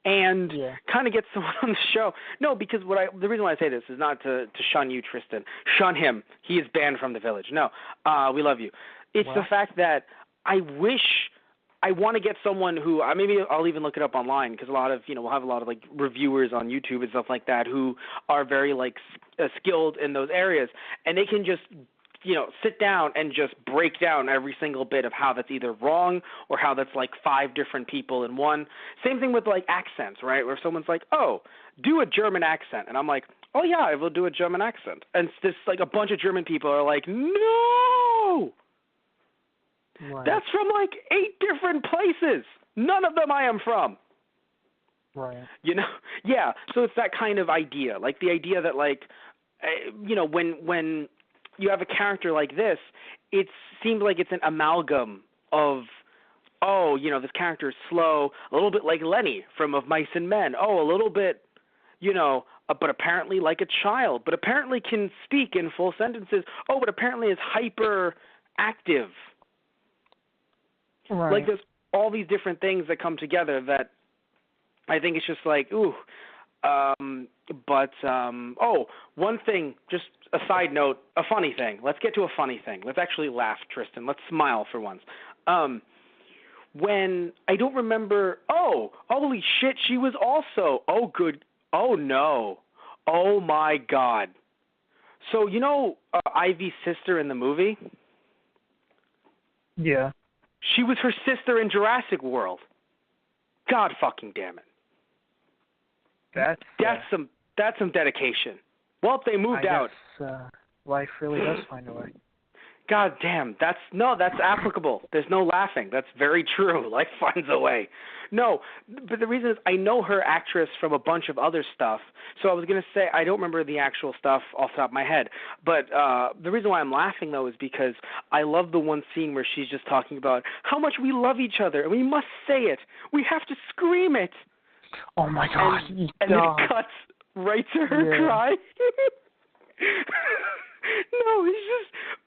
And kind of get someone on the show. No, because the reason why I say this is not to shun you, Tristan. Shun him. He is banned from the village. No, we love you. It's the fact that I want to get someone who maybe I'll even look it up online, because a lot of we'll have a lot of like reviewers on YouTube and stuff like that who are very like skilled in those areas, and they can just sit down and just break down every single bit of how that's either wrong or how that's like 5 different people in one. Same thing with like accents, right? Where someone's like, do a German accent. And I'm like, oh yeah, I will do a German accent. And this like a bunch of German people are like, no! Right. That's from like 8 different places. None of them I am from. Right. Yeah. So it's that kind of idea. Like the idea that like, when you have a character like this, it seems like it's an amalgam of oh, this character is slow, a little bit like Lenny from Of Mice and Men. Oh, a little bit, but apparently like a child, but apparently can speak in full sentences. Oh, but apparently is hyper active. Right. Like there's all these different things that come together that I think it's just like, ooh. One thing, just a side note, a funny thing. Let's get to a funny thing. Let's actually laugh, Tristan. Let's smile for once. When I don't remember, holy shit, she was also, oh no, oh my God. So, Ivy's sister in the movie? Yeah. She was her sister in Jurassic World. God fucking damn it. That's some dedication. Well, if they moved out. Life really does find a way. God damn, that's applicable. There's no laughing. That's very true. Life finds a way. No, but the reason is I know her actress from a bunch of other stuff. So I was going to say I don't remember the actual stuff off the top of my head. But the reason why I'm laughing, though, is because I love the one scene where she's just talking about how much we love each other, and we must say it. We have to scream it. Oh, my God. And then it cuts right to her crying. No,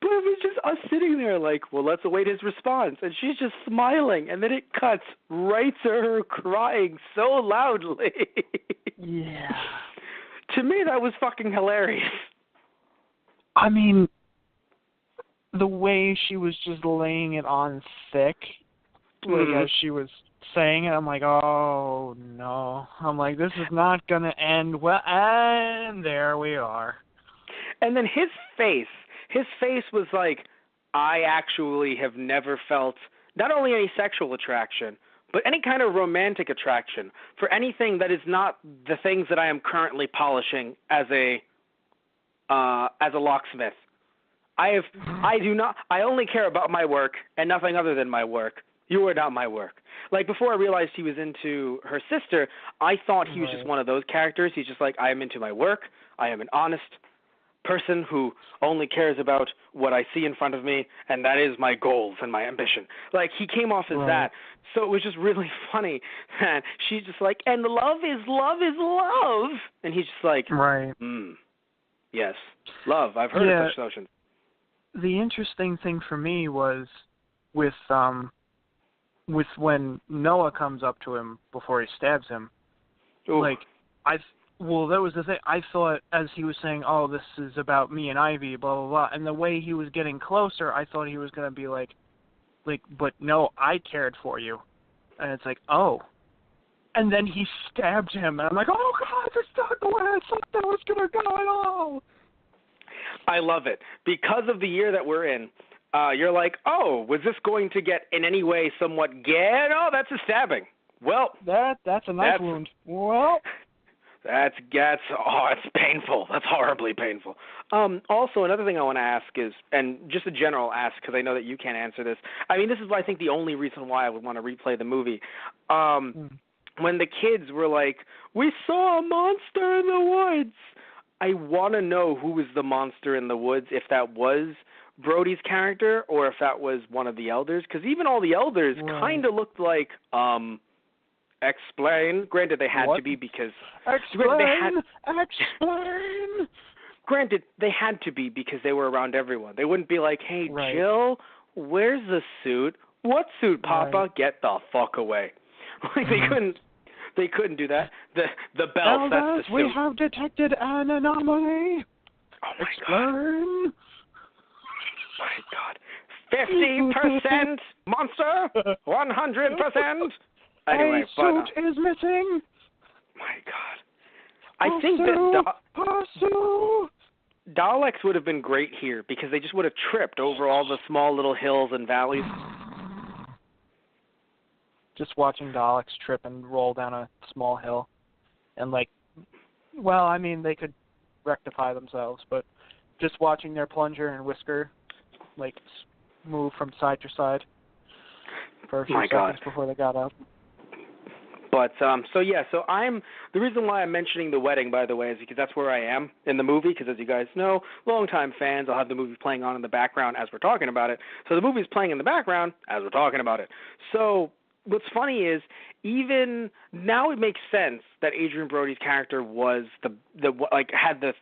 but it was just us sitting there like, well, let's await his response. And she's just smiling, and then it cuts right to her crying so loudly. Yeah. To me, that was fucking hilarious. I mean, the way she was just laying it on thick, as she was saying it, I'm like, oh, no. I'm like, this is not going to end well. And there we are. And then his face was like, I actually have never felt not only any sexual attraction, but any kind of romantic attraction for anything that is not the things that I am currently polishing as a locksmith. I only care about my work and nothing other than my work. You are not my work. Like, before I realized he was into her sister, I thought he was just one of those characters. He's just like, I am into my work. I am an honest person who only cares about what I see in front of me, and that is my goals and my ambition. Like, he came off as that. So it was just really funny that she's just like, and love is love is love. And he's just like, yes, love. I've heard of such notions. The interesting thing for me was with when Noah comes up to him before he stabs him. Ooh. That was the thing. I thought, as he was saying, oh, this is about me and Ivy, blah, blah, blah. And the way he was getting closer, I thought he was going to be like, but no, I cared for you. And it's like, oh. And then he stabbed him. And I'm like, oh, God, that's not the way I thought that was going to go at all. I love it. Because of the year that we're in, you're like, oh, was this going to get in any way somewhat gay? No, that's a stabbing. Well, that's a knife wound. Well, That's it's painful. That's horribly painful. Also, another thing I want to ask is, and just a general ask, because I know that you can't answer this. I mean, this is, I think, the only reason why I would want to replay the movie. When the kids were like, we saw a monster in the woods, I want to know who was the monster in the woods, if that was Brody's character or if that was one of the elders, because even all the elders kind of looked like, explain. Granted, they had to be because... Explain! Granted, they had to be because they were around everyone. They wouldn't be like, hey, Jill, where's the suit? What suit, Papa? Right. Get the fuck away. Like, they couldn't do that. The belt, that's the suit. We have detected an anomaly. Oh, my Explain. God. 50% monster, 100%. Anyway, a suit is missing. My God. I think that Daleks would have been great here because they just would have tripped over all the small little hills and valleys. Just watching Daleks trip and roll down a small hill. And, they could rectify themselves, but just watching their plunger and whisker, move from side to side for a few seconds before they got up. But so I'm the reason why I'm mentioning the wedding, by the way, is because that's where I am in the movie. Because as you guys know, longtime fans, I'll have the movie playing on in the background as we're talking about it. So the movie's playing in the background as we're talking about it. So what's funny is even now it makes sense that Adrian Brody's character was had the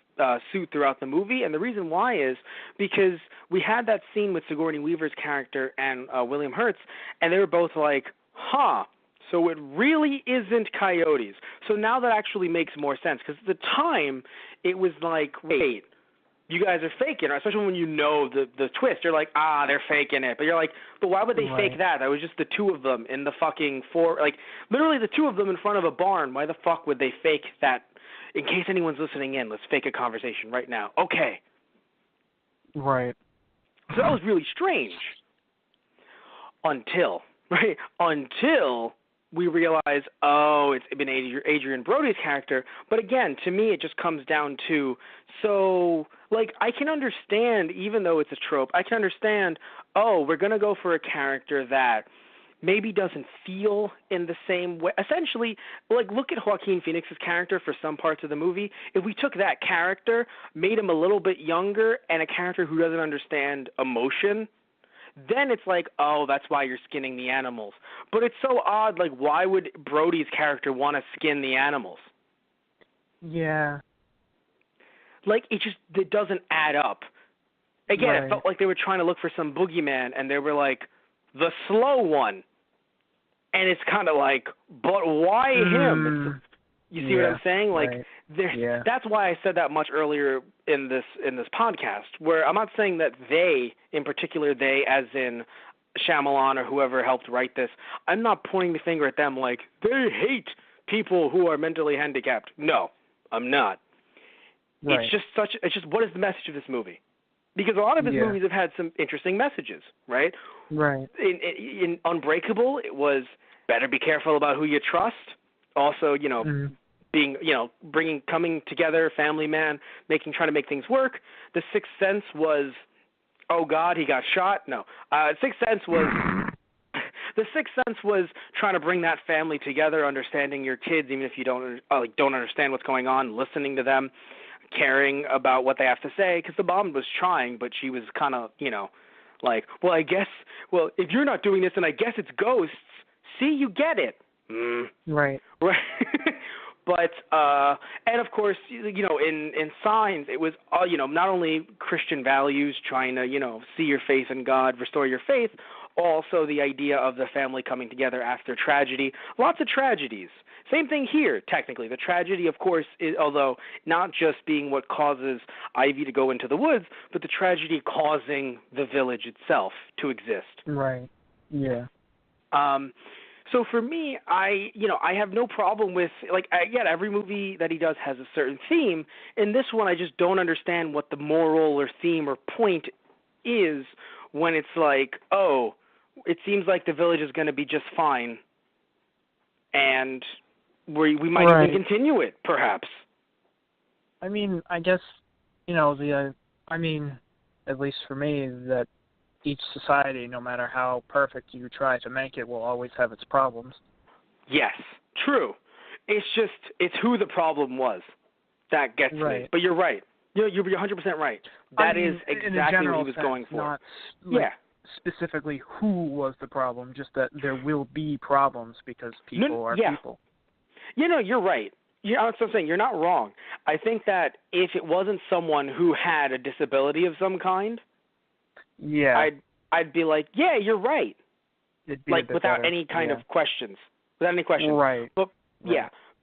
suit throughout the movie, and the reason why is because we had that scene with Sigourney Weaver's character and William Hurt's, and they were both like, huh. So it really isn't coyotes. So now that actually makes more sense, because at the time it was like, wait, you guys are faking it, especially when you know the twist. You're like, they're faking it. But you're like, but why would they fake that? That was just the two of them in the fucking literally the two of them in front of a barn. Why the fuck would they fake that? In case anyone's listening in, let's fake a conversation right now. Okay. Right. So that was really strange. Until we realize, it's been Adrian Brody's character. But again, to me, it just comes down to, I can understand, even though it's a trope, I can understand, we're going to go for a character that maybe doesn't feel in the same way. Essentially, look at Joaquin Phoenix's character for some parts of the movie. If we took that character, made him a little bit younger, and a character who doesn't understand emotion, then it's like, that's why you're skinning the animals. But it's so odd, why would Brody's character want to skin the animals? Yeah. It doesn't add up. Again, It felt like they were trying to look for some boogeyman, and they were like, the slow one. And it's kind of like, but why him? You see what I'm saying? That's why I said that much earlier in this podcast, where I'm not saying that they, in particular they, as in Shyamalan or whoever helped write this, I'm not pointing the finger at them like, they hate people who are mentally handicapped. No, I'm not. Right. It's just what is the message of this movie? Because a lot of his movies have had some interesting messages, right? Right. In Unbreakable, it was better be careful about who you trust. Also, being, coming together, family man, trying to make things work. The Sixth Sense was, oh God, he got shot. No, Sixth Sense was, the Sixth Sense was trying to bring that family together, understanding your kids, even if you don't understand what's going on, listening to them, caring about what they have to say, because the mom was trying, but she was kind of, if you're not doing this, then I guess it's ghosts. See, you get it. Right. Right. But, and of course, in Signs, it was, not only Christian values, trying to, see your faith in God, restore your faith, also the idea of the family coming together after tragedy. Lots of tragedies. Same thing here, technically. The tragedy, of course, is, although not just being what causes Ivy to go into the woods, but the tragedy causing the village itself to exist. Right. Yeah. So for me, I have no problem with, every movie that he does has a certain theme. In this one, I just don't understand what the moral or theme or point is when it's like, it seems like the village is going to be just fine, and we might even continue it, perhaps. I mean, I guess, at least for me, that each society, no matter how perfect you try to make it, will always have its problems. Yes, true. It's who the problem was that gets me. But you're right. You're 100% right. That is exactly what he was going for. Not, specifically who was the problem, just that there will be problems because people are people. You're right. That's what I'm saying. You're not wrong. I think that if it wasn't someone who had a disability of some kind, I'd be like, yeah, you're right. Without better. any kind of questions. Without any questions. Right. But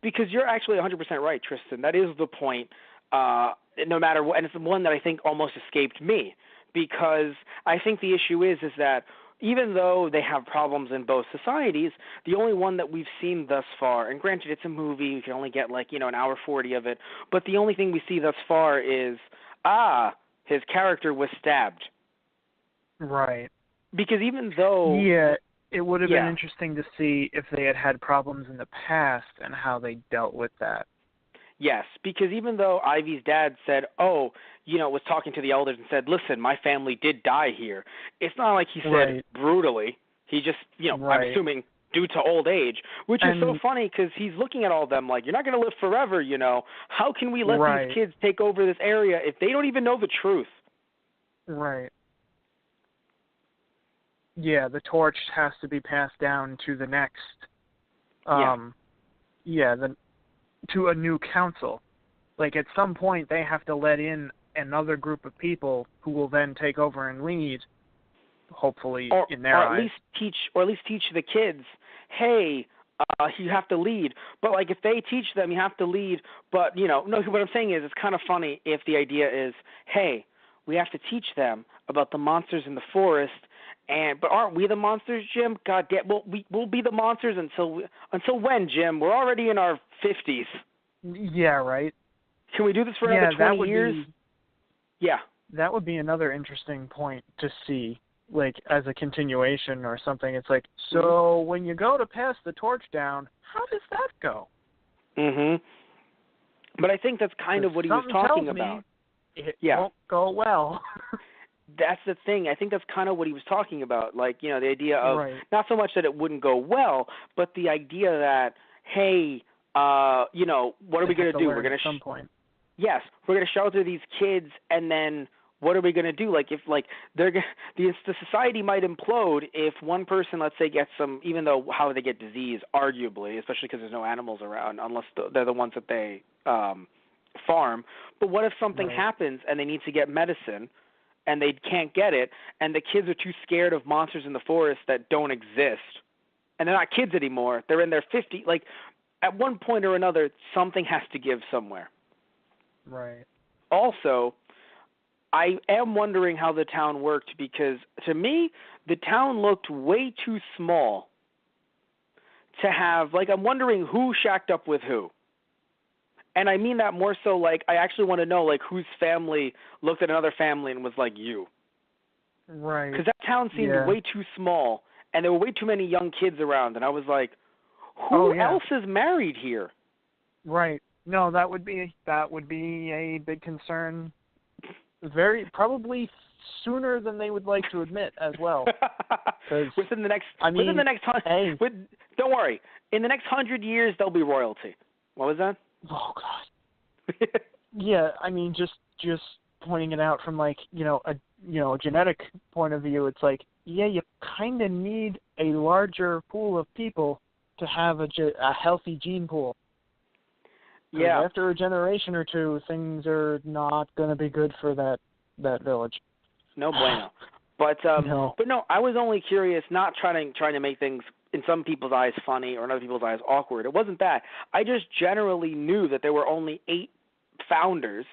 because you're actually 100% right, Tristan. That is the point. No matter what, and it's the one that I think almost escaped me, because I think the issue is that even though they have problems in both societies, the only one that we've seen thus far, and granted it's a movie, we can only get an hour 40 of it, but the only thing we see thus far is, his character was stabbed. Right. Because even though... Yeah, it would have been interesting to see if they had problems in the past and how they dealt with that. Yes, because even though Ivy's dad said, was talking to the elders and said, listen, my family did die here, it's not like he said brutally. He just, I'm assuming due to old age, which is so And- funny because he's looking at all of them like, you're not going to live forever, you know. How can we let Right. these kids take over this area if they don't even know the truth? Right. Yeah, the torch has to be passed down to the next, to a new council. Like, at some point, they have to let in another group of people who will then take over and lead, hopefully, in their eyes. Or at least teach the kids, hey, you have to lead. But, like, if they teach them you have to lead, but, you know, no, what I'm saying is it's kind of funny if the idea is, hey, we have to teach them about the monsters in the forest, but aren't we the monsters, Jim? God damn, we'll be the monsters until when, Jim? We're already in our 50s. Yeah, right. Can we do this for another 20 years? Yeah. That would be another interesting point to see, like, as a continuation or something. It's like, so when you go to pass the torch down, how does that go? But I think that's kind of what he was talking about. It won't go well. That's the thing. I think that's kind of what he was talking about. Like, you know, the idea of not so much that it wouldn't go well, but the idea that, hey, you know, what are we going to do? We're going to some point. Yes, we're going to shelter these kids, and then what are we going to do? Like, if like the society might implode if one person, let's say, gets some, even though how they get disease, arguably, especially because there's no animals around, unless they're the ones that they farm. But what if something happens and they need to get medicine and they can't get it, and the kids are too scared of monsters in the forest that don't exist, and they're not kids anymore? They're in their 50s. Like, at one point or another, something has to give somewhere. Right. Also, I am wondering how the town worked because, to me, the town looked way too small to have, like, I'm wondering who shacked up with who. And I mean that more so, like, I actually want to know, like, whose family looked at another family and was like, you. Right. Because that town seemed way too small, and there were way too many young kids around, and I was like, who else is married here? Right. No, that would be a big concern. Probably sooner than they would like to admit as well. Within the next, don't worry. In the next 100 years, there'll be royalty. What was that? Oh God. Yeah, I mean, just pointing it out from like a genetic point of view, it's like you kind of need a larger pool of people to have a healthy gene pool. Yeah. After a generation or two, things are not going to be good for that village. No bueno. But no. But no, I was only curious, not trying to make things in some people's eyes funny or in other people's eyes awkward. It wasn't that. I just generally knew that there were only 8 founders.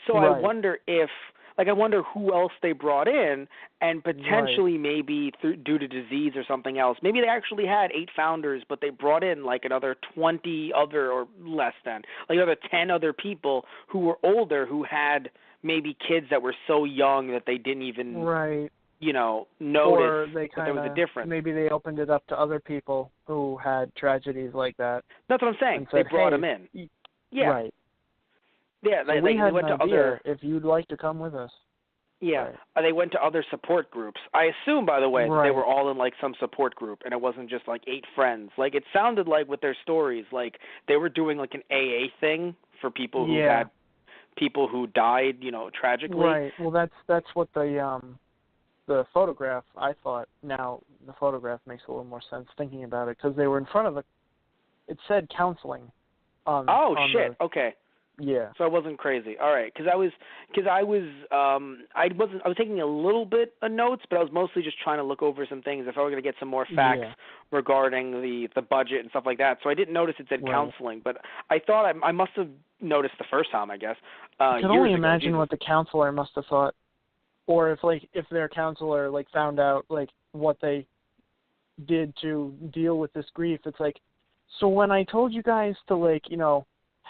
So I wonder I wonder who else they brought in, and potentially maybe due to disease or something else. Maybe they actually had 8 founders, but they brought in like another 20 other, or less than, like another 10 other people who were older, who had maybe kids that were so young that they didn't even notice that there was a difference. Maybe they opened it up to other people who had tragedies like that. That's what I'm saying. They brought them in. Yeah. Right. Yeah, so they went to other. If you'd like to come with us. Yeah, they went to other support groups. I assume, by the way, that they were all in like some support group, and it wasn't just like 8 friends. Like, it sounded like with their stories, like they were doing like an AA thing for people who had people who died, tragically. Right. Well, that's what the photograph. I thought. Now the photograph makes a little more sense thinking about it, because they were in front of it said counseling. Okay. Yeah. So I wasn't crazy. All right, because I was taking a little bit of notes, but I was mostly just trying to look over some things if I were going to get some more facts regarding the budget and stuff like that. So I didn't notice it said counseling, but I thought I must have noticed the first time, I guess. I can only imagine what the counselor must have thought, or if their counselor found out what they did to deal with this grief. It's like, so when I told you guys to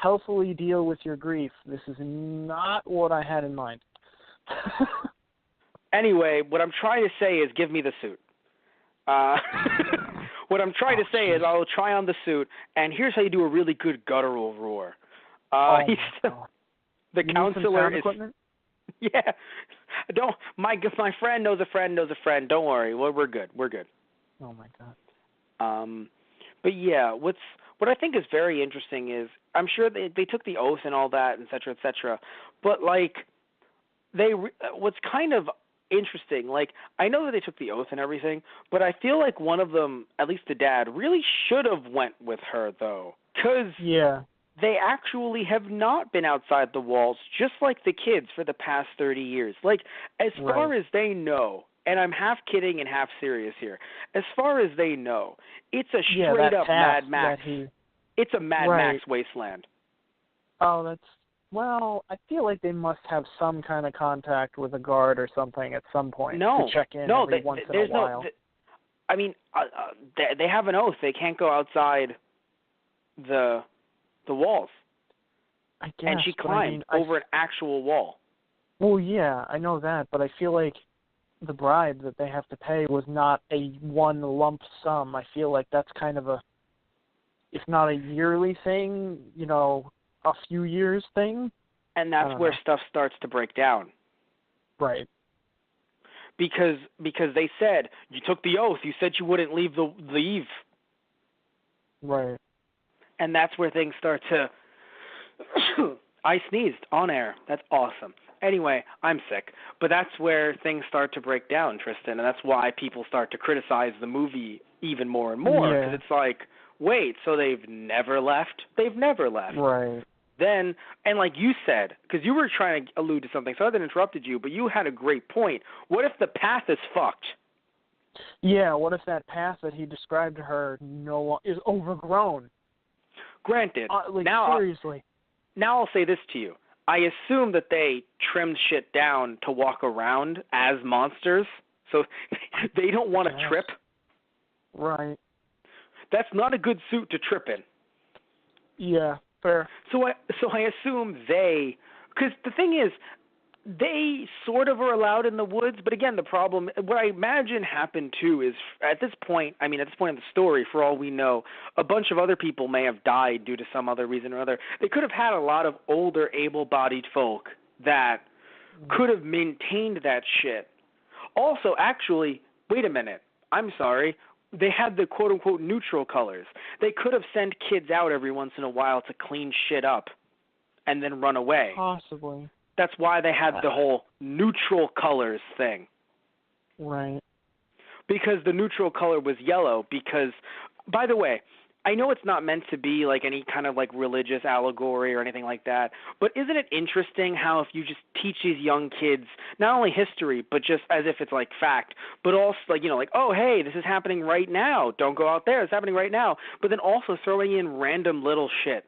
healthily deal with your grief, this is not what I had in mind. Anyway, what I'm trying to say is give me the suit. What I'm trying to say is I'll try on the suit, and here's how you do a really good guttural roar. The you counselor is equipment? Yeah. My friend knows a friend knows a friend. Don't worry. We're good. We're good. Oh my God. But yeah, what I think is very interesting is I'm sure they took the oath and all that, et cetera, but like what's kind of interesting, like I know that they took the oath and everything, but I feel like one of them, at least the dad, really should have went with her though, because they actually have not been outside the walls, just like the kids, for the past 30 years. Like, as far as they know, and I'm half kidding and half serious here, as far as they know, it's a straight-up Mad Max. It's a Mad Max wasteland. Oh, well, I feel like they must have some kind of contact with a guard or something at some point to check in every once in a while. I mean, they have an oath. They can't go outside the walls. I guess. And she climbed over an actual wall. Well, yeah, I know that, but I feel like the bribe that they have to pay was not a one lump sum. I feel like that's kind of if not a yearly thing, a few years thing. And that's where stuff starts to break down. Right. Because they said, you took the oath, you said you wouldn't leave. Right. And that's where things start to... I sneezed on air. That's awesome. Anyway, I'm sick. But that's where things start to break down, Tristan, and that's why people start to criticize the movie even more and more. Because it's like, wait, so they've never left? They've never left. Right. Then, and like you said, because you were trying to allude to something, so I didn't interrupted you, but you had a great point. What if the path is fucked? Yeah, what if that path that he described to her is overgrown? Granted. Seriously. Now I'll say this to you. I assume that they trimmed shit down to walk around as monsters, so they don't want to trip. Right. That's not a good suit to trip in. Yeah, fair. So I assume because the thing is, they sort of are allowed in the woods, but again, the problem, what I imagine happened too is, at this point in the story, for all we know, a bunch of other people may have died due to some other reason or other. They could have had a lot of older, able-bodied folk that could have maintained that shit. Also, actually, wait a minute, I'm sorry, they had the quote-unquote neutral colors. They could have sent kids out every once in a while to clean shit up and then run away. Possibly. That's why they had the whole neutral colors thing. Right. Because the neutral color was yellow because, by the way, I know it's not meant to be like any kind of like religious allegory or anything like that, but isn't it interesting how if you just teach these young kids not only history, but just as if it's like fact, but also like, oh, hey, this is happening right now. Don't go out there. It's happening right now. But then also throwing in random little shit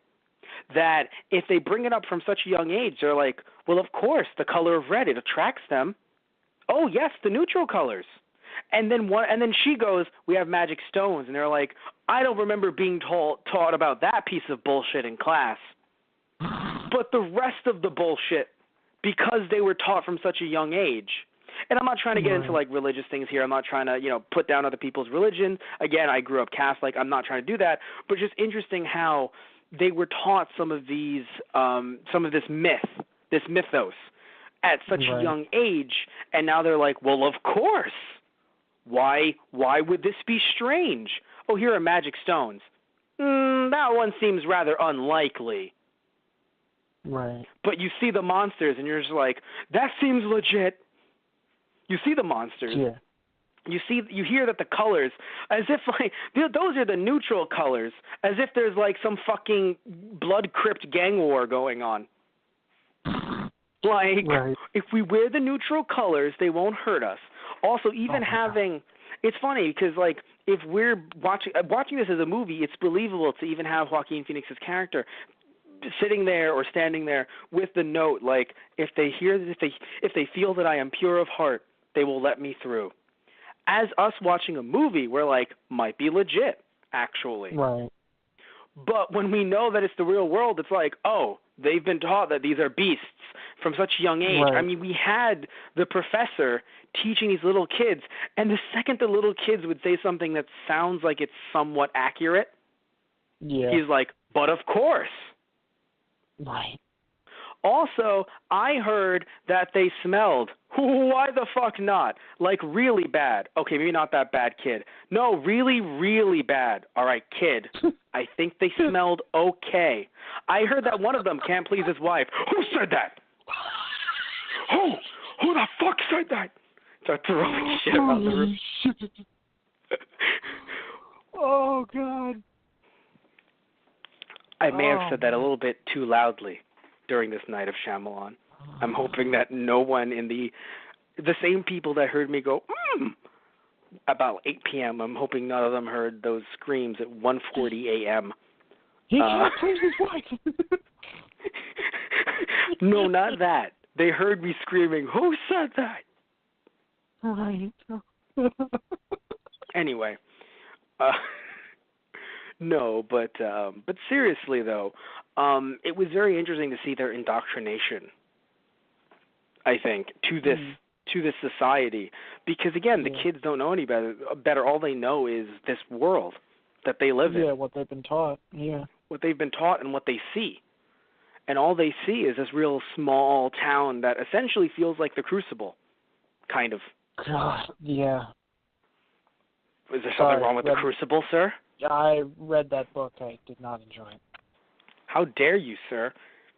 that if they bring it up from such a young age, they're like, well, of course, the color of red, it attracts them. Oh, yes, the neutral colors. And then she goes, we have magic stones. And they're like, I don't remember being taught about that piece of bullshit in class. But the rest of the bullshit, because they were taught from such a young age. And I'm not trying to get into like religious things here. I'm not trying to, put down other people's religion. Again, I grew up Catholic. I'm not trying to do that. But just interesting how they were taught some of this mythos at such a young age, and now they're like, well, of course. Why would this be strange? Oh, here are magic stones. That one seems rather unlikely. Right. But you see the monsters, and you're just like, that seems legit. You see the monsters. Yeah. You hear that the colors, as if like those are the neutral colors, as if there's like some fucking blood crypt gang war going on. Like, if we wear the neutral colors, they won't hurt us. Also, even it's funny because like if we're watching this as a movie, it's believable to even have Joaquin Phoenix's character sitting there or standing there with the note, like if they feel that I am pure of heart, they will let me through. As us watching a movie, we're like, might be legit, actually. Right. But when we know that it's the real world, it's like, oh, they've been taught that these are beasts from such a young age. Right. I mean, we had the professor teaching these little kids, and the second the little kids would say something that sounds like it's somewhat accurate, he's like, but of course. Right. Also, I heard that they smelled. Why the fuck not? Like, really bad. Okay, maybe not that bad, kid. No, really, really bad. All right, kid. I think they smelled okay. I heard that one of them can't please his wife. Who said that? Who the fuck said that? Start throwing shit around the room. Oh, God. I may have said that a little bit too loudly during this night of Shyamalan. I'm hoping that no one in the same people that heard me go, about 8 p.m., I'm hoping none of them heard those screams at 1:40 a.m. He can't please his wife. No, not that. They heard me screaming, who said that? Right. Anyway, no, but seriously though, it was very interesting to see their indoctrination. I think to this society, because again, the kids don't know any better. All they know is this world that they live in. Yeah, what they've been taught. Yeah, what they've been taught and what they see, and all they see is this real small town that essentially feels like the Crucible, kind of. God, yeah. Is there something wrong with the Crucible, sir? I read that book. I did not enjoy it. How dare you, sir?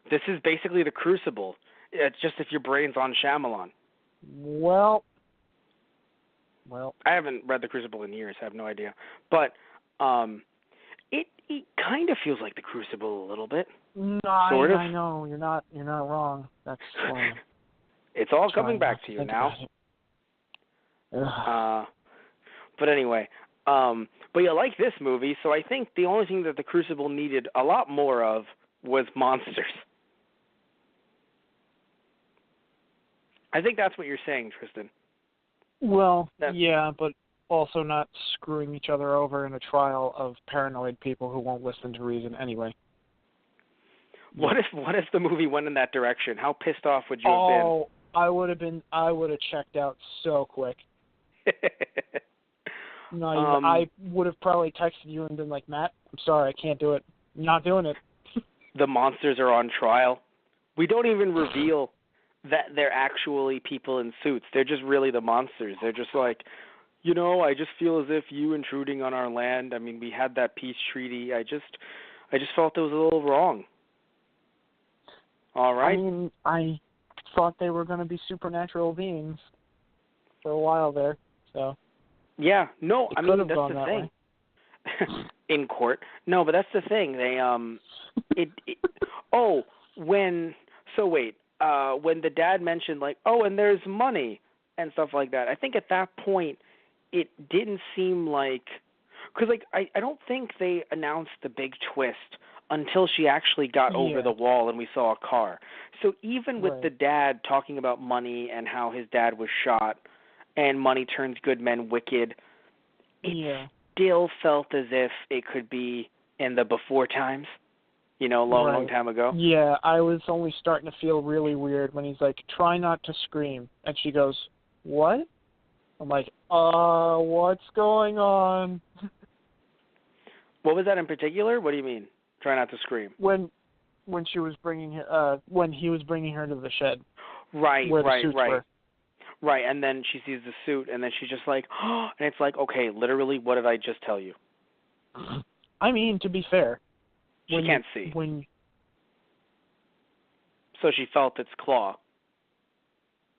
This is basically the Crucible. It's just if your brain's on Shyamalan. Well. I haven't read the Crucible in years. I have no idea. But it kind of feels like the Crucible a little bit. No, sort of. I know. You're not wrong. That's fine. It's all coming back to you now. But anyway, but you like this movie, so I think the only thing that the Crucible needed a lot more of was monsters. I think that's what you're saying, Tristan. Well, yeah, but also not screwing each other over in a trial of paranoid people who won't listen to reason anyway. What if the movie went in that direction? How pissed off would you have been? Oh, I would have checked out so quick. I would have probably texted you and been like, Matt, I'm sorry, I can't do it. I'm not doing it. The monsters are on trial. We don't even reveal that they're actually people in suits. They're just really the monsters. They're just like, I just feel as if you intruding on our land. I mean, we had that peace treaty. I just felt it was a little wrong. All right. I mean, I thought they were going to be supernatural beings for a while there, so. Yeah, no, I mean, that's the thing. In court. No, but that's the thing. They, when the dad mentioned, like, and there's money and stuff like that, I think at that point it didn't seem like, because, like, I don't think they announced the big twist until she actually got over the wall and we saw a car. So even with the dad talking about money and how his dad was shot and money turns good men wicked, it still felt as if it could be in the before times, long time ago. Yeah, I was only starting to feel really weird when he's like, try not to scream. And she goes, what? I'm like, what's going on? What was that in particular? What do you mean? Try not to scream. When she was when he was bringing her to the shed. Right. Where the suits were. Right, and then she sees the suit, and then she's just like, and it's like, okay, literally, what did I just tell you? I mean, to be fair. She can't see. So she felt its claw.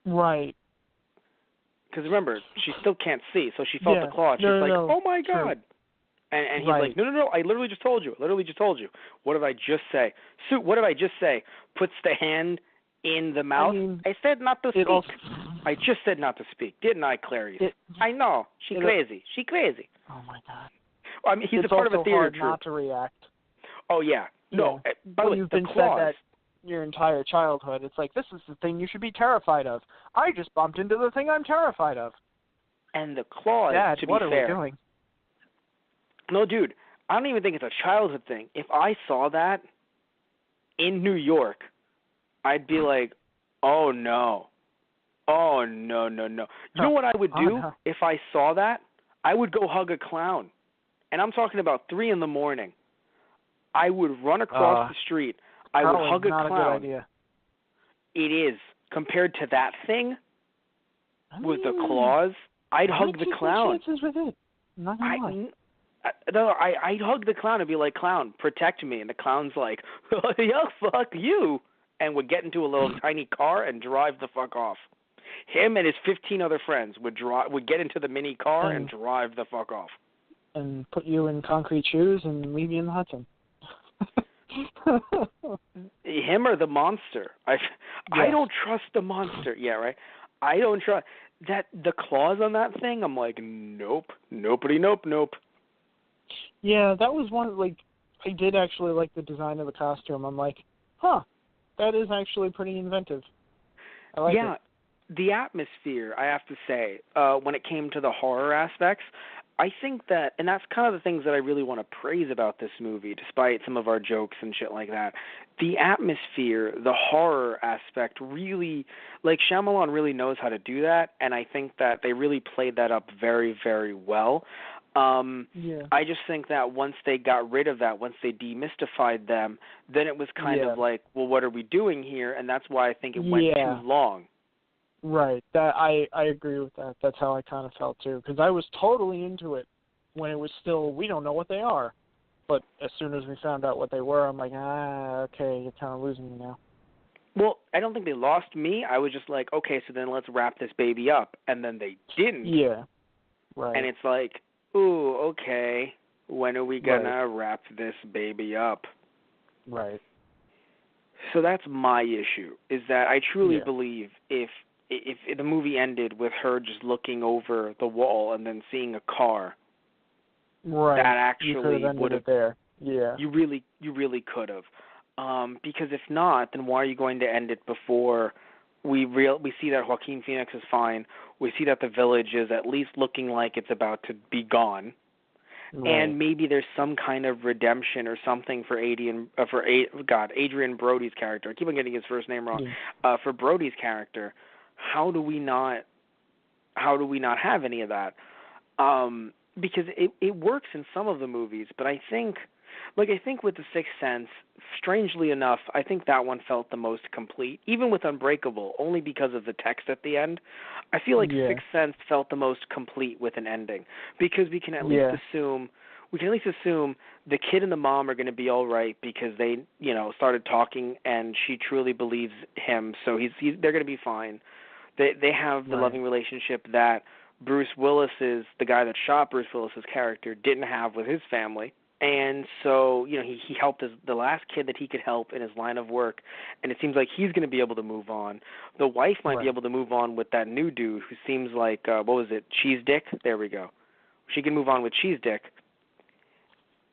Right. Because remember, she still can't see, so she felt the claw. She's like, oh my God. And he's like, no, I literally just told you. What did I just say? Suit, what did I just say? Puts the hand in the mouth. I said not to speak. I just said not to speak. Didn't I, Clarice? I know. She crazy. Oh, my God. I mean, he's a part of a theater troupe. It's also hard not to react. Oh, yeah. No, by the way, you've been said that your entire childhood. It's like, this is the thing you should be terrified of. I just bumped into the thing I'm terrified of. And the claws, Dad, to be what fair. Are we doing? No, dude, I don't even think it's a childhood thing. If I saw that in New York, I'd be like, oh, no. Oh, no. You know what I would do if I saw that? I would go hug a clown. And I'm talking about 3 a.m. I would run across the street. I would hug a clown. Not a good idea. It is. Compared to that thing with the Mm. claws, I'd I hug might the take my clown. chances with it. I'm not gonna lie. I'd hug the clown and be like, "Clown, protect me." And the clown's like, "Oh, fuck you," and would get into a little tiny car and drive the fuck off. Him and his 15 other friends would get into the mini car and drive the fuck off. And put you in concrete shoes and leave you in the Hudson. Him or the monster? I don't trust the monster. Yeah, right. I don't trust that. The claws on that thing. I'm like, nope, nope. Yeah, that was one. Like, I did actually like the design of the costume. I'm like, that is actually pretty inventive. I like it. The atmosphere, I have to say, when it came to the horror aspects, I think that, and that's kind of the things that I really want to praise about this movie, despite some of our jokes and shit like that. The atmosphere, the horror aspect, really, like, Shyamalan really knows how to do that, and I think that they really played that up very, very well. I just think that once they got rid of that, once they demystified them, then it was kind of like, well, what are we doing here? And that's why I think it went too long. Right. That I agree with that. That's how I kind of felt too, because I was totally into it when it was still, we don't know what they are. But as soon as we found out what they were, I'm like, okay, you're kind of losing me now. Well, I don't think they lost me. I was just like, okay, so then let's wrap this baby up. And then they didn't. Yeah. Right. And it's like, ooh, okay, when are we going to wrap this baby up? Right. So that's my issue, is that I truly believe if the movie ended with her just looking over the wall and then seeing a car, that actually would have there. Yeah. You really could have. Because if not, then why are you going to end it before we see that Joaquin Phoenix is fine, we see that the village is at least looking like it's about to be gone, and maybe there's some kind of redemption or something for Adrian Brody's character. I keep on getting his first name wrong. For Brody's character, how do we not have any of that? Because it works in some of the movies, but I think with The Sixth Sense, strangely enough, I think that one felt the most complete, even with Unbreakable, only because of the text at the end. I feel like Sixth Sense felt the most complete with an ending, because we can at least assume the kid and the mom are going to be all right because they, started talking and she truly believes him, so they're going to be fine. They have the loving relationship that Bruce Willis's, the guy that shot Bruce Willis's character, didn't have with his family. And so, he helped the last kid that he could help in his line of work, and it seems like he's going to be able to move on. The wife might be able to move on with that new dude who seems like, what was it, Cheese Dick? There we go. She can move on with Cheese Dick.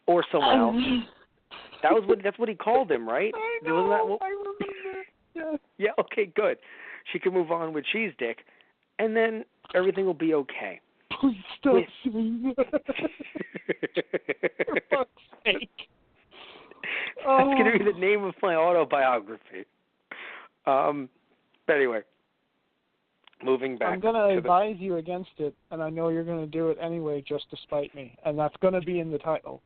Or someone else. That's what he called him, right? I know, I remember. Yes. Yeah, okay, good. She can move on with Cheese Dick, and then everything will be okay. Please stop saying that. For fuck's sake. That's going to be the name of my autobiography. But anyway, moving back. I'm going to advise you against it, and I know you're going to do it anyway just to spite me, and that's going to be in the title.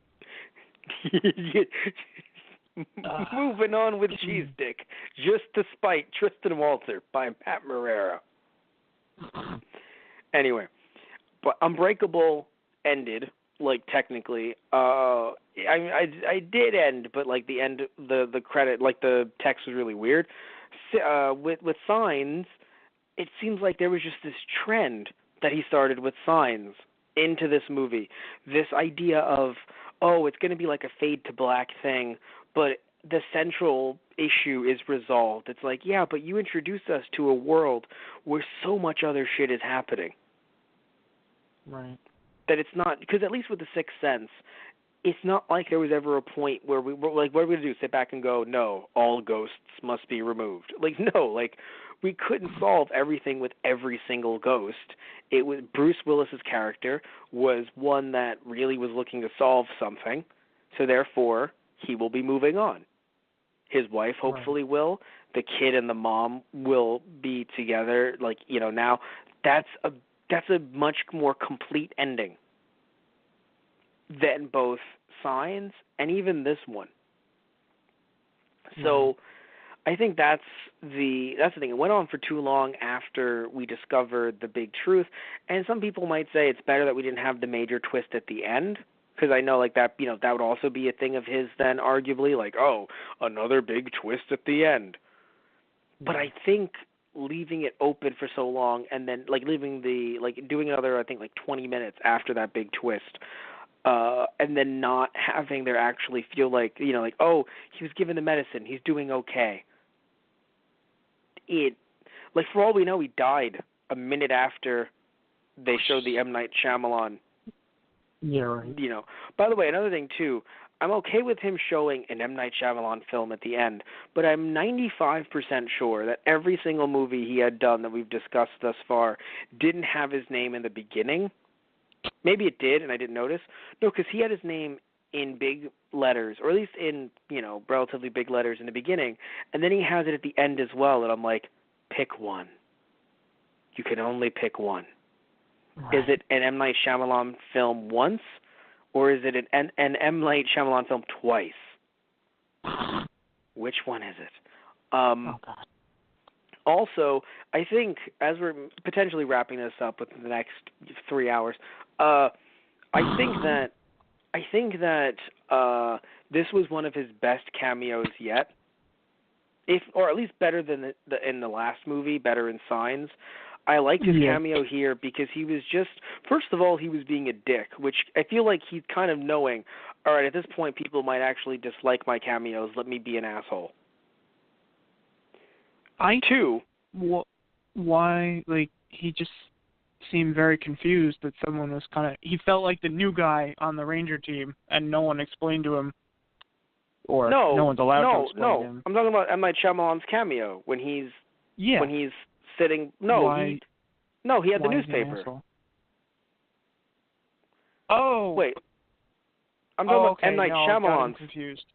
Moving on with Cheese Dick, just to spite Tristan Walter by Matt Marrero. Anyway, but Unbreakable ended, technically. I did end, but the end, the credit, the text was really weird. With Signs, it seems like there was just this trend that he started with Signs into this movie. This idea of, it's going to be like a fade to black thing, but the central issue is resolved. It's like, yeah, but you introduced us to a world where so much other shit is happening. Right. That it's not, because at least with The Sixth Sense, it's not like there was ever a point where we were like, what are we going to do? Sit back and go, no, all ghosts must be removed. No, we couldn't solve everything with every single ghost. It was Bruce Willis's character was one that really was looking to solve something, so therefore he will be moving on. His wife hopefully will. The kid and the mom will be together. Now that's a much more complete ending than both Signs and even this one. So I think that's the thing. It went on for too long after we discovered the big truth, and some people might say it's better that we didn't have the major twist at the end, because I know like that, that would also be a thing of his then, arguably, like, oh, another big twist at the end. But I think leaving it open for so long, and then like doing another, I think, like 20 minutes after that big twist, and then not having there actually feel like, like, oh, he was given the medicine, he's doing okay. Like, for all we know, he died a minute after they showed the M. Night Shyamalan. Yeah, right. By the way, another thing too, I'm okay with him showing an M. Night Shyamalan film at the end, but I'm 95% sure that every single movie he had done that we've discussed thus far didn't have his name in the beginning. Maybe it did, and I didn't notice. No, because he had his name in big letters, or at least in, relatively big letters in the beginning, and then he has it at the end as well, and I'm like, pick one. You can only pick one. Right. Is it an M. Night Shyamalan film once, or is it an M. Night Shyamalan film twice? Which one is it? Oh, God. Also, I think, as we're potentially wrapping this up within the next 3 hours, I think that this was one of his best cameos yet, or at least better than in the last movie, better in Signs. I liked his cameo here because he was just, first of all, he was being a dick, which I feel like he's kind of knowing, all right, at this point, people might actually dislike my cameos. Let me be an asshole. Why, like, he just seemed very confused that someone was he felt like the new guy on the Ranger team, and no one explained to him, or no one's allowed to explain to him. I'm talking about M. Night Shyamalan's cameo when he's sitting. He had the newspaper. Oh, wait. I'm talking about M. Night Shyamalan's. I'm confused.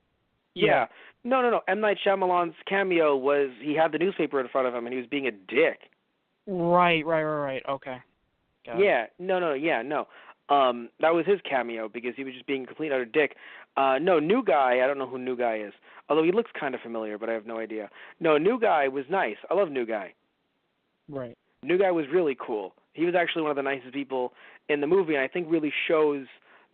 Yeah. No. M. Night Shyamalan's cameo was he had the newspaper in front of him and he was being a dick. Right. Okay. No. That was his cameo because he was just being a complete utter dick. New guy, I don't know who New Guy is. Although he looks kind of familiar, but I have no idea. No, New Guy was nice. I love New Guy. Right. New Guy was really cool. He was actually one of the nicest people in the movie, and I think really shows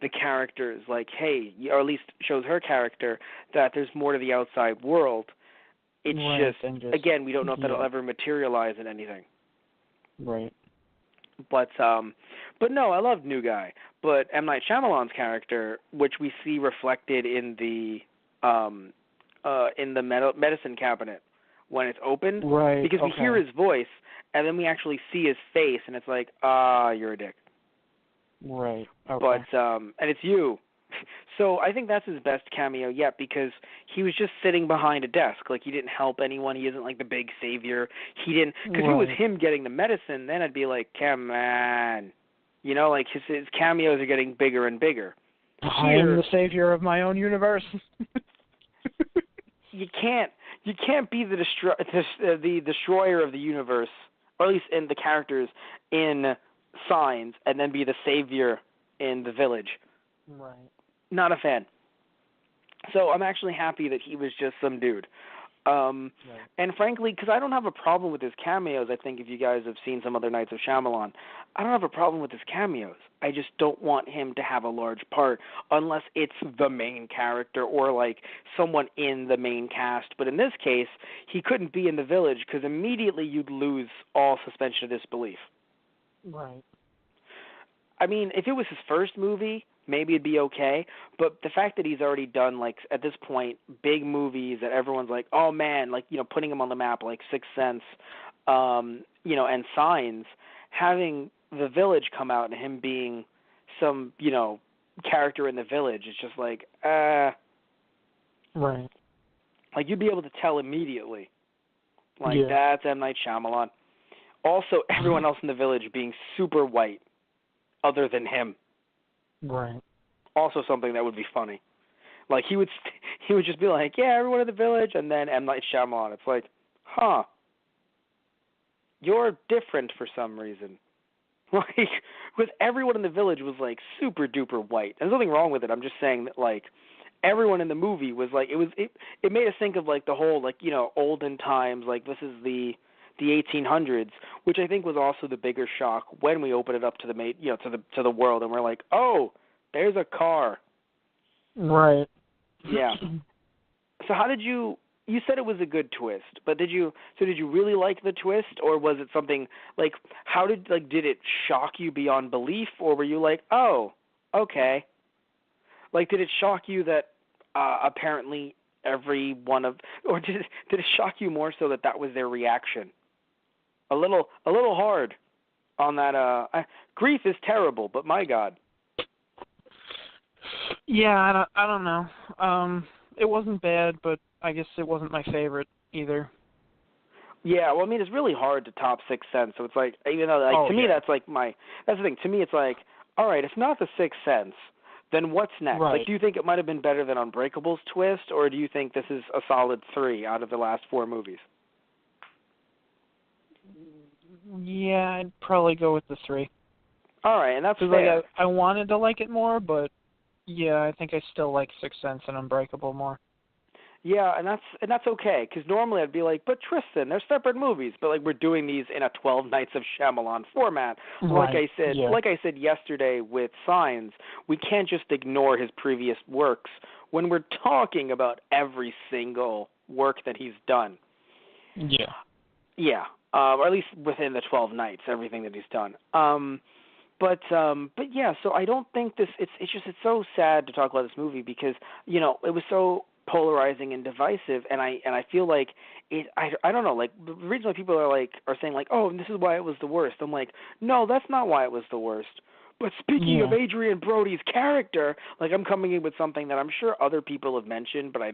the characters, like, hey, or at least shows her character, that there's more to the outside world. It's just, again, we don't know if that'll ever materialize in anything. Right. But no, I love New Guy. But M. Night Shyamalan's character, which we see reflected in the medicine cabinet when it's opened, right? Because we hear his voice and then we actually see his face, and it's like, you're a dick. Right. Okay. But and it's you. So I think that's his best cameo yet because he was just sitting behind a desk. Like, he didn't help anyone. He isn't like the big savior. He didn't, because if it was him getting the medicine, then I'd be like, come on. Like his cameos are getting bigger and bigger. I am the savior of my own universe. You can't be the destroyer of the universe, or at least in the characters in Signs, and then be the savior in The Village. Right. Not a fan. So I'm actually happy that he was just some dude. And frankly, because I don't have a problem with his cameos, I think if you guys have seen some other Nights of Shyamalan, I don't have a problem with his cameos. I just don't want him to have a large part unless it's the main character or like someone in the main cast. But in this case, he couldn't be in The Village because immediately you'd lose all suspension of disbelief. Right. I mean, if it was his first movie, maybe it'd be okay, but the fact that he's already done, like, at this point, big movies that everyone's like, oh, man, like, putting him on the map, like Sixth Sense, and Signs, having The Village come out and him being some, character in The Village, it's just like, Right. Like, you'd be able to tell immediately. Like, that's M. Night Shyamalan. Also, everyone else in The Village being super white, other than him. Right. Also something that would be funny. Like, he would just be like, yeah, everyone in The Village, and then M. Night Shyamalan. It's like, you're different for some reason. Like, because everyone in The Village was, like, super duper white. There's nothing wrong with it. I'm just saying that, like, everyone in the movie was like, it made us think of like the whole, like, you know, olden times, like this is the 1800s, which I think was also the bigger shock when we opened it up to to the world, and we're like, oh, there's a car. Right. Yeah. So how did you said it was a good twist, but did you really like the twist, or was it something like, did it shock you beyond belief, or were you like, oh, okay? Like, did it shock you that apparently every one of, or did it shock you more so that was their reaction? A little hard on that. Grief is terrible, but my God. Yeah, I don't know. It wasn't bad, but I guess it wasn't my favorite either. Yeah, well, I mean, it's really hard to top Sixth Sense. So it's like, even though, like, me, that's the thing. To me, it's like, all right, if not the Sixth Sense, then what's next? Right. Like, do you think it might have been better than Unbreakable's twist, or do you think this is a solid 3 out of the last 4 movies? Yeah, I'd probably go with the 3. All right, and that's fair. Like, I wanted to like it more, but yeah, I think I still like Sixth Sense and Unbreakable more. Yeah, and that's okay, because normally I'd be like, but Tristan, they're separate movies, but like we're doing these in a 12 Nights of Shyamalan format. Right. Like I said yesterday with Signs, we can't just ignore his previous works when we're talking about every single work that he's done. Yeah. Yeah, or at least within the 12 Nights, everything that he's done. But yeah, so I don't think this. It's so sad to talk about this movie because, you know, it was so polarizing and divisive, and I feel like it. I don't know. Like, the reason why people are saying like, oh, this is why it was the worst. I'm like, no, that's not why it was the worst. But speaking of Adrian Brody's character, like, I'm coming in with something that I'm sure other people have mentioned, but I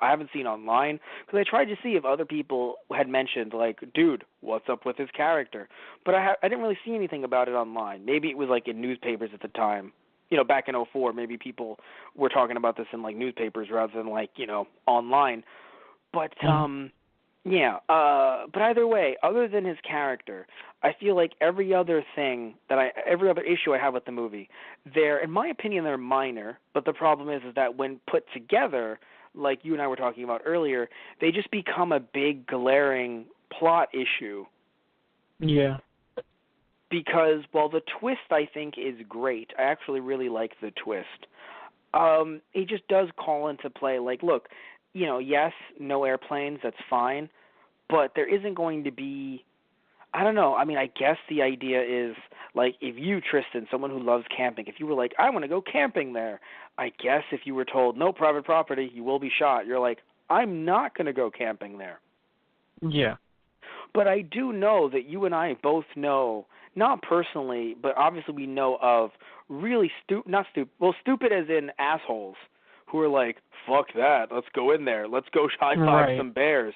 haven't seen online, because I tried to see if other people had mentioned, like, dude, what's up with his character? But I didn't really see anything about it online. Maybe it was, like, in newspapers at the time. You know, back in 2004, maybe people were talking about this in, like, newspapers rather than, like, you know, online. But, yeah, but either way, other than his character, I feel like every other issue I have with the movie, in my opinion, they're minor, but the problem is that when put together, like you and I were talking about earlier, they just become a big glaring plot issue. Yeah. Because while the twist, I think, is great, I actually really like the twist. It just does call into play, like, look, you know, yes, no airplanes, that's fine, but there isn't going to be, I don't know, I mean, I guess the idea is, like, if you, Tristan, someone who loves camping, if you were like, I want to go camping there, I guess if you were told, no private property, you will be shot, you're like, I'm not going to go camping there. Yeah. But I do know that you and I both know, not personally, but obviously we know of really stupid as in assholes, who are like, fuck that, let's go in there, let's go high-five some bears,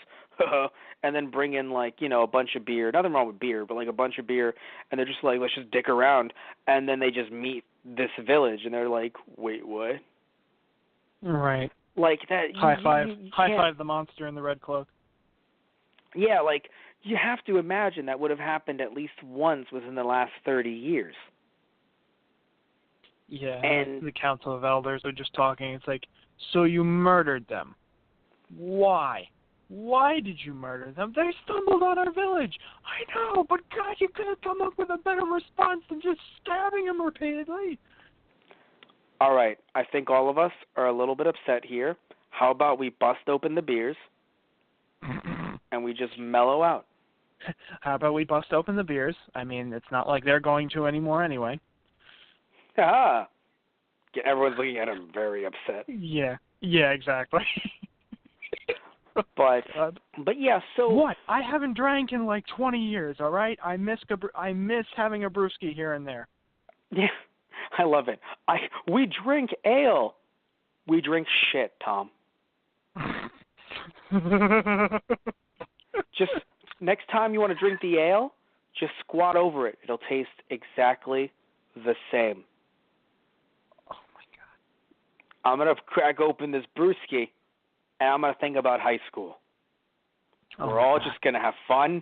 and then bring in, like, you know, a bunch of beer, nothing wrong with beer, but like a bunch of beer, and they're just like, let's just dick around, and then they just meet this village, and they're like, wait, what? Right. Like that. High-five the monster in the red cloak. Yeah, like, you have to imagine that would have happened at least once within the last 30 years. Yeah, and the Council of Elders are just talking. It's like, so you murdered them. Why? Why did you murder them? They stumbled on our village. I know, but God, you could have come up with a better response than just stabbing them repeatedly. All right, I think all of us are a little bit upset here. How about we bust open the beers and we just mellow out? How about we bust open the beers? I mean, it's not like they're going to anymore anyway. Ah, everyone's looking at him very upset. Yeah, exactly. But yeah, so what? I haven't drank in like 20 years. All right, I miss having a brewski here and there. Yeah, I love it. We drink ale. We drink shit, Tom. Just next time you want to drink the ale, just squat over it. It'll taste exactly the same. Oh my God! I'm gonna crack open this brewski, and I'm gonna think about high school. We're all just gonna have fun.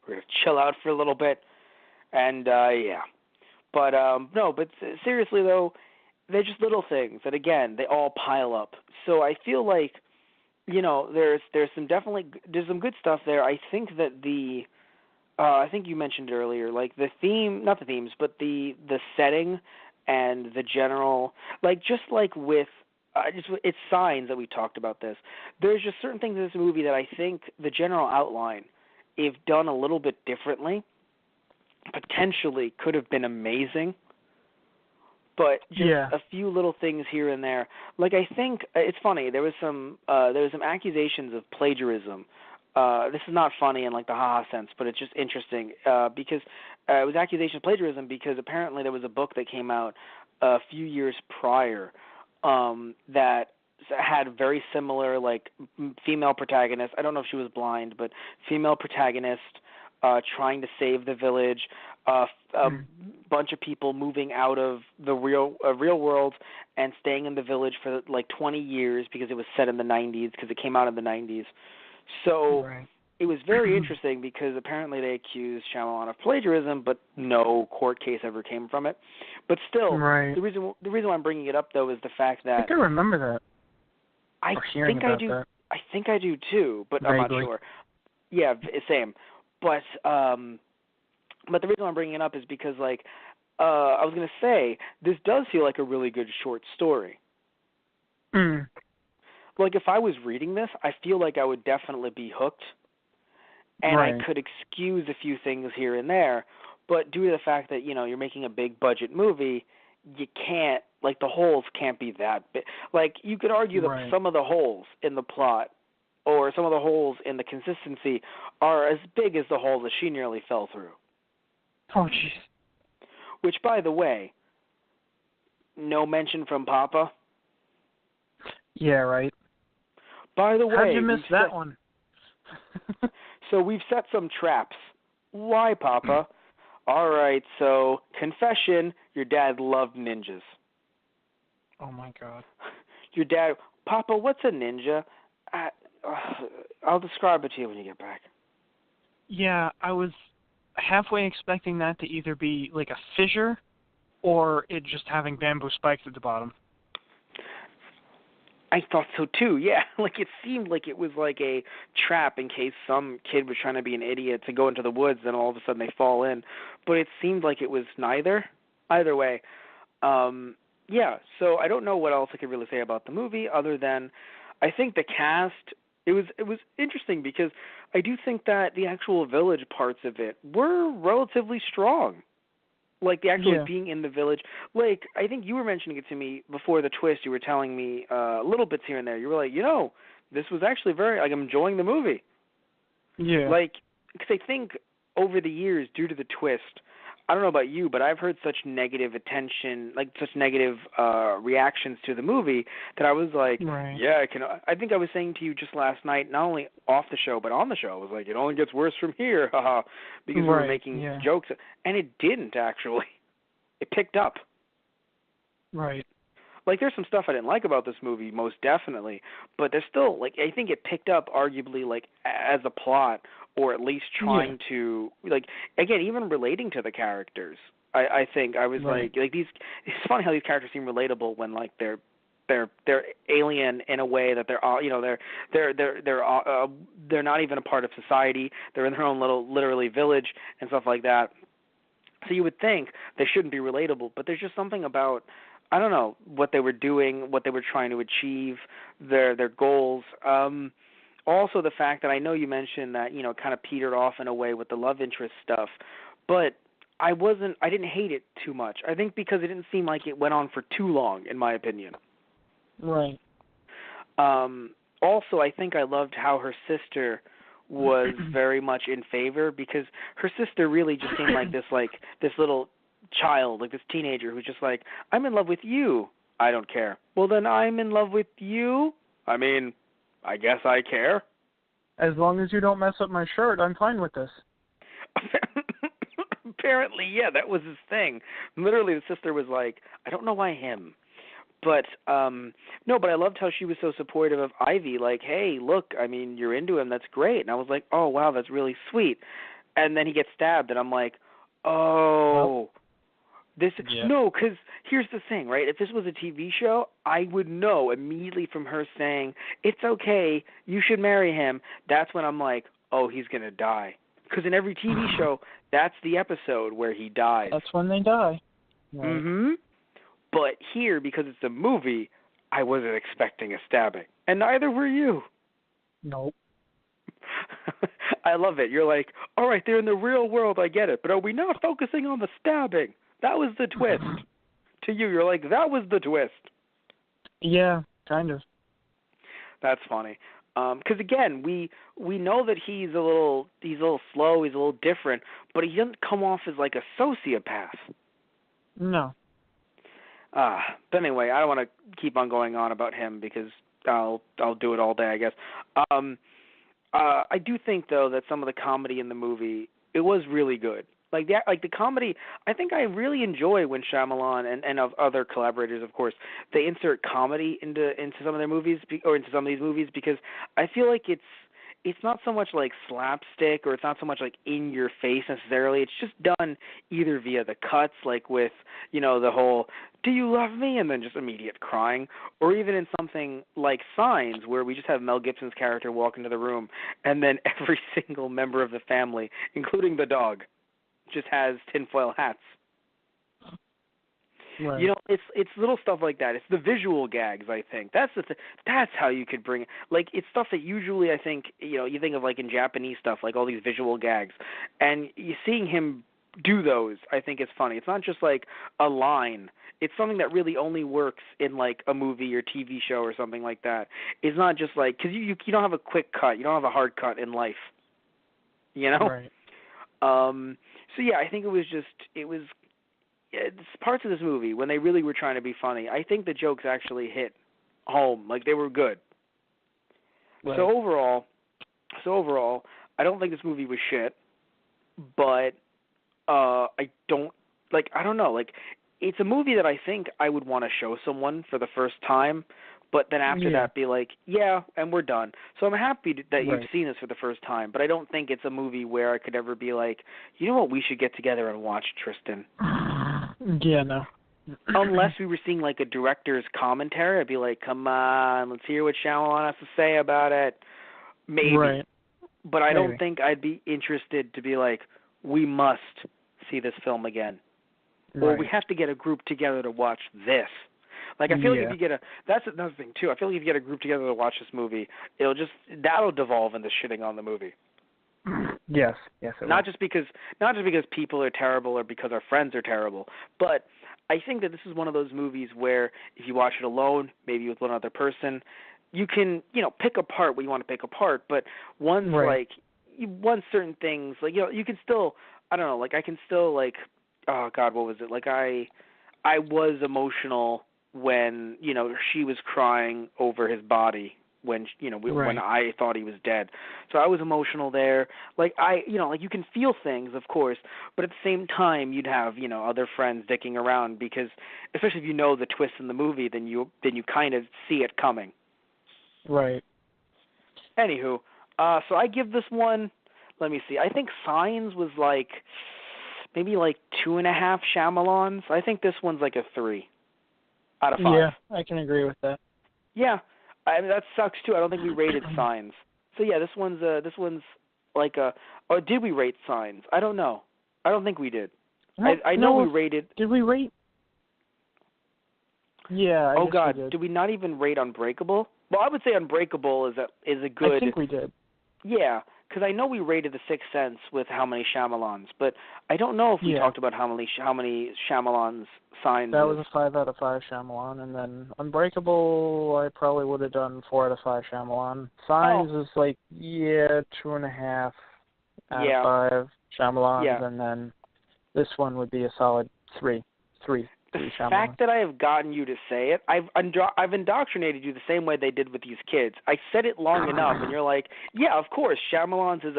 We're gonna chill out for a little bit, and yeah. But no. But seriously though, they're just little things that, again, they all pile up. So I feel like, there's some good stuff there. I think that I think you mentioned earlier, like the theme, not the themes, but the setting and the general, like just like with it's Signs that we talked about this. There's just certain things in this movie that I think the general outline, if done a little bit differently, potentially could have been amazing. But just a few little things here and there. Like, I think it's funny. There was some accusations of plagiarism. This is not funny in like the haha sense, but it's just interesting because it was accusation of plagiarism because apparently there was a book that came out a few years prior that had very similar like female protagonist. I don't know if she was blind, but female protagonist trying to save the village. Bunch of people moving out of the real world and staying in the village for like 20 years because it was set in the 90s because it came out in the 90s. So it was very interesting because apparently they accused Shyamalan of plagiarism, but no court case ever came from it. But still, the reason why I'm bringing it up though is the fact that I think I remember that. I think I do. That. I think I do too, but I'm not sure. Yeah, same. But the reason I'm bringing it up is because, like, I was going to say, this does feel like a really good short story. Like, if I was reading this, I feel like I would definitely be hooked, and I could excuse a few things here and there, but due to the fact that, you're making a big-budget movie, you can't, like, the holes can't be that big. Like, you could argue that some of the holes in the plot or some of the holes in the consistency are as big as the hole that she nearly fell through. Oh, jeez. Which, by the way, no mention from Papa. Yeah, right. By the way, how'd you miss that one? So we've set some traps. Why, Papa? All right, so confession, your dad loved ninjas. Oh, my God. Your dad, Papa, what's a ninja? I'll describe it to you when you get back. Yeah, I was halfway expecting that to either be like a fissure or it just having bamboo spikes at the bottom. I thought so too, yeah. Like it seemed like it was like a trap in case some kid was trying to be an idiot to go into the woods and all of a sudden they fall in. But it seemed like it was neither. Either way. Yeah, so I don't know what else I could really say about the movie other than I think the cast, it was interesting because I do think that the actual village parts of it were relatively strong. Like the actual being in the village. Like, I think you were mentioning it to me before the twist. You were telling me little bits here and there. You were like, this was actually very, like, I'm enjoying the movie. Yeah. Like, because I think over the years, due to the twist, I don't know about you, but I've heard such negative attention, like such negative reactions to the movie that I was like, yeah, I think I was saying to you just last night, not only off the show, but on the show, I was like, it only gets worse from here, haha, because we were making jokes. And it didn't, actually. It picked up. Right. Like, there's some stuff I didn't like about this movie, most definitely, but there's still, like, I think it picked up arguably, like, as a plot, or at least trying to, like, again, even relating to the characters. I think I was like these. It's funny how these characters seem relatable when, like, they're alien in a way that they're not even a part of society. They're in their own little, literally, village and stuff like that. So you would think they shouldn't be relatable, but there's just something about, I don't know, what they were doing, what they were trying to achieve, their goals. Also the fact that I know you mentioned that, kind of petered off in a way with the love interest stuff, but I didn't hate it too much. I think because it didn't seem like it went on for too long, in my opinion. Right. Also, I think I loved how her sister was very much in favor because her sister really just seemed like this little child, like this teenager who's just like, I'm in love with you. I don't care. Well, then I'm in love with you. I mean, I guess I care. As long as you don't mess up my shirt, I'm fine with this. Apparently, yeah, that was his thing. Literally, the sister was like, I don't know why him. But, no, but I loved how she was so supportive of Ivy. Like, hey, look, I mean, you're into him. That's great. And I was like, oh, wow, that's really sweet. And then he gets stabbed, and I'm like, oh, No, because here's the thing, right? If this was a TV show, I would know immediately from her saying, it's okay, you should marry him. That's when I'm like, oh, he's going to die. Because in every TV show, that's the episode where he dies. That's when they die. Right. Mm-hmm. But here, because it's a movie, I wasn't expecting a stabbing. And neither were you. Nope. I love it. You're like, all right, they're in the real world, I get it. But are we not focusing on the stabbing? That was the twist. To you, you're like, that was the twist. Yeah, kind of. That's funny. Because again, we know that he's a little slow, he's a little different, but he doesn't come off as like a sociopath. No. But anyway, I don't want to keep on going on about him because I'll do it all day, I guess. I do think though that some of the comedy in the movie, it was really good. Like the comedy, I think I really enjoy when Shyamalan and of other collaborators, of course, they insert comedy into some of their movies or into some of these movies, because I feel like it's not so much like slapstick, or it's not so much like in your face necessarily. It's just done either via the cuts, like with, the whole "Do you love me?" and then just immediate crying, or even in something like Signs, where we just have Mel Gibson's character walk into the room and then every single member of the family, including the dog, just has tinfoil hats. Right. It's little stuff like that. It's the visual gags, I think. That's that's how you could bring it. Like, it's stuff that usually I think, you think of like in Japanese stuff, like all these visual gags. And seeing him do those, I think is funny. It's not just like a line. It's something that really only works in like a movie or TV show or something like that. It's not just like, because you don't have a quick cut. You don't have a hard cut in life. Right. So yeah, I think it's parts of this movie when they really were trying to be funny. I think the jokes actually hit home, like they were good. Right. So overall, I don't think this movie was shit, but I don't know, like it's a movie that I think I would want to show someone for the first time. But then after that, be like, yeah, and we're done. So I'm happy that you've seen this for the first time, but I don't think it's a movie where I could ever be like, you know what, we should get together and watch, Tristan. Yeah, no. Unless we were seeing like a director's commentary, I'd be like, come on, let's hear what Shyamalan has to say about it. Maybe. Right. But I don't think I'd be interested to be like, we must see this film again. Or we have to get a group together to watch this. Like, I feel like if you get that's another thing too. I feel like if you get a group together to watch this movie, that'll devolve into shitting on the movie. Yes. Not just because people are terrible or because our friends are terrible, but I think that this is one of those movies where if you watch it alone, maybe with one other person, you can, pick apart what you want to pick apart, but one's like, one certain things, like, you can still, I don't know, like, I can still, like, oh God, what was it? Like, I was emotional when, she was crying over his body when, when I thought he was dead. So I was emotional there. Like, like you can feel things, of course, but at the same time you'd have, other friends dicking around because, especially if you know the twist in the movie, then you kind of see it coming. Right. Anywho, so I give this one, let me see, I think Signs was like, maybe like 2.5 Shyamalans. I think this one's like a 3 out of 5. Yeah, I can agree with that. Yeah, I mean that sucks too. I don't think we rated Signs. So yeah, this one's like a. Or did we rate Signs? I don't know. I don't think we did. I know we rated. Did we rate? Yeah. Oh God, did we not even rate Unbreakable? Well, I would say Unbreakable is a good. I think we did. Yeah. Because I know we rated The Sixth Sense with how many Shyamalans, but I don't know if we talked about how many Shyamalans Signs. That was a 5 out of 5 Shyamalan, and then Unbreakable, I probably would have done 4 out of 5 Shyamalan. Signs is like 2.5 out of 5 Shyamalans, and then this one would be a solid 3. The fact that I have gotten you to say it, I've indoctrinated you the same way they did with these kids. I said it long enough, and you're like, yeah, of course, Shyamalan's is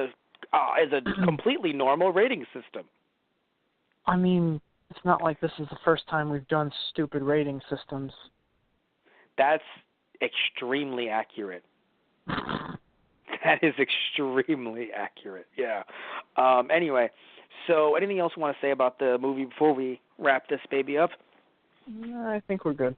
a completely normal rating system. I mean, it's not like this is the first time we've done stupid rating systems. That's extremely accurate. That is extremely accurate, yeah. Anyway, so anything else you want to say about the movie before we wrap this baby up? I think we're good.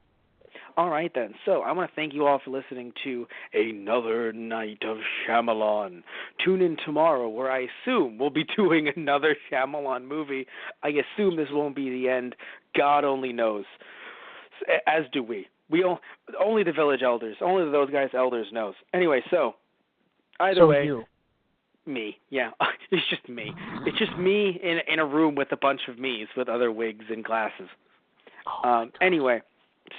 All right, then. So I want to thank you all for listening to another Night of Shyamalan. Tune in tomorrow where I assume we'll be doing another Shyamalan movie. I assume this won't be the end. God only knows. As do we. Only the village elders, only those guys elders knows. Anyway, so either way. You. Me, yeah. It's just me. It's just me in a room with a bunch of me's with other wigs and glasses. Anyway,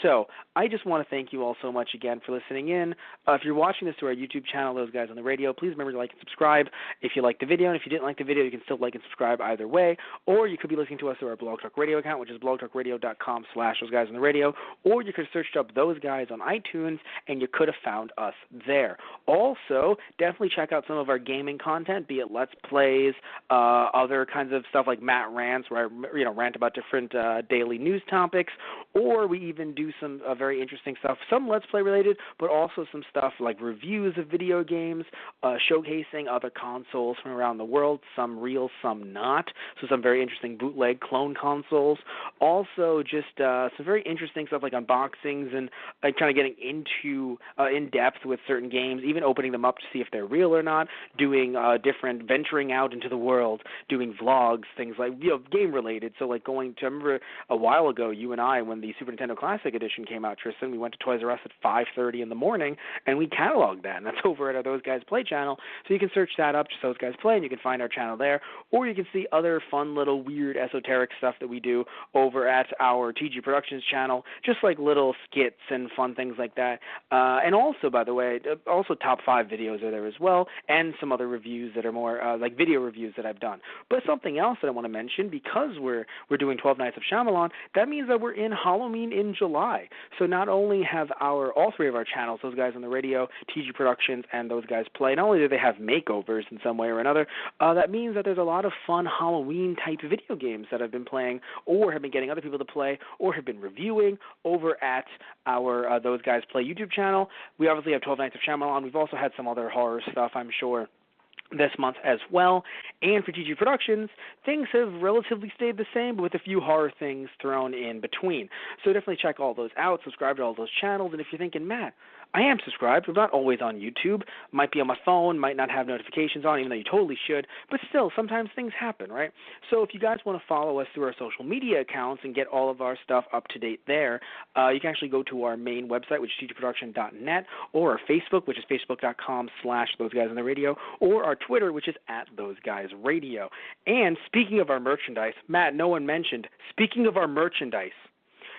so I just want to thank you all so much again for listening in. If you're watching this to our YouTube channel, Those Guys on the Radio, please remember to like and subscribe if you liked the video. And if you didn't like the video, you can still like and subscribe either way. Or you could be listening to us through our Blog Talk Radio account, which is blogtalkradio.com/Those Guys on the Radio. Or you could have searched up Those Guys on iTunes, and you could have found us there. Also, definitely check out some of our gaming content, be it Let's Plays, other kinds of stuff like Matt Rants, where I rant about different daily news topics, or we even do some very interesting stuff, some Let's Play related, but also some stuff like reviews of video games, showcasing other consoles from around the world, some real, some not, so some very interesting bootleg clone consoles. Also just some very interesting stuff like unboxings and kind of getting into in depth with certain games, even opening them up to see if they're real or not, doing different, venturing out into the world, doing vlogs, things like, game related. So like going to, I remember a while ago, you and I, when the Super Nintendo Classic Edition came out, Tristan, we went to Toys R Us at 5:30 in the morning, and we cataloged that, and that's over at our Those Guys Play channel, so you can search that up, just Those Guys Play, and you can find our channel there, or you can see other fun little weird esoteric stuff that we do over at our TG Productions channel, just like little skits and fun things like that, and also, by the way, also top 5 videos are there as well, and some other reviews that are more like video reviews that I've done. But something else that I want to mention, because we're doing 12 Nights of Shyamalan, that means that we're in Halloween in July. So not only have all 3 of our channels, Those Guys on the Radio, TG Productions, and Those Guys Play, not only do they have makeovers in some way or another, that means that there's a lot of fun Halloween-type video games that I've been playing or have been getting other people to play or have been reviewing over at our Those Guys Play YouTube channel. We obviously have 12 Nights of Shyamalan. We've also had some other horror stuff, I'm sure, this month as well. And for TG Productions, things have relatively stayed the same, but with a few horror things thrown in between. So definitely check all those out, subscribe to all those channels, and if you're thinking, Matt, I am subscribed. I'm not always on YouTube. Might be on my phone, might not have notifications on, even though you totally should. But still, sometimes things happen, right? So if you guys want to follow us through our social media accounts and get all of our stuff up to date there, you can actually go to our main website, which is tgproduction.net, or our Facebook, which is facebook.com/Those Guys on the Radio, or our Twitter, which is @ThoseGuysRadio. And speaking of our merchandise, Matt, no one mentioned, speaking of our merchandise,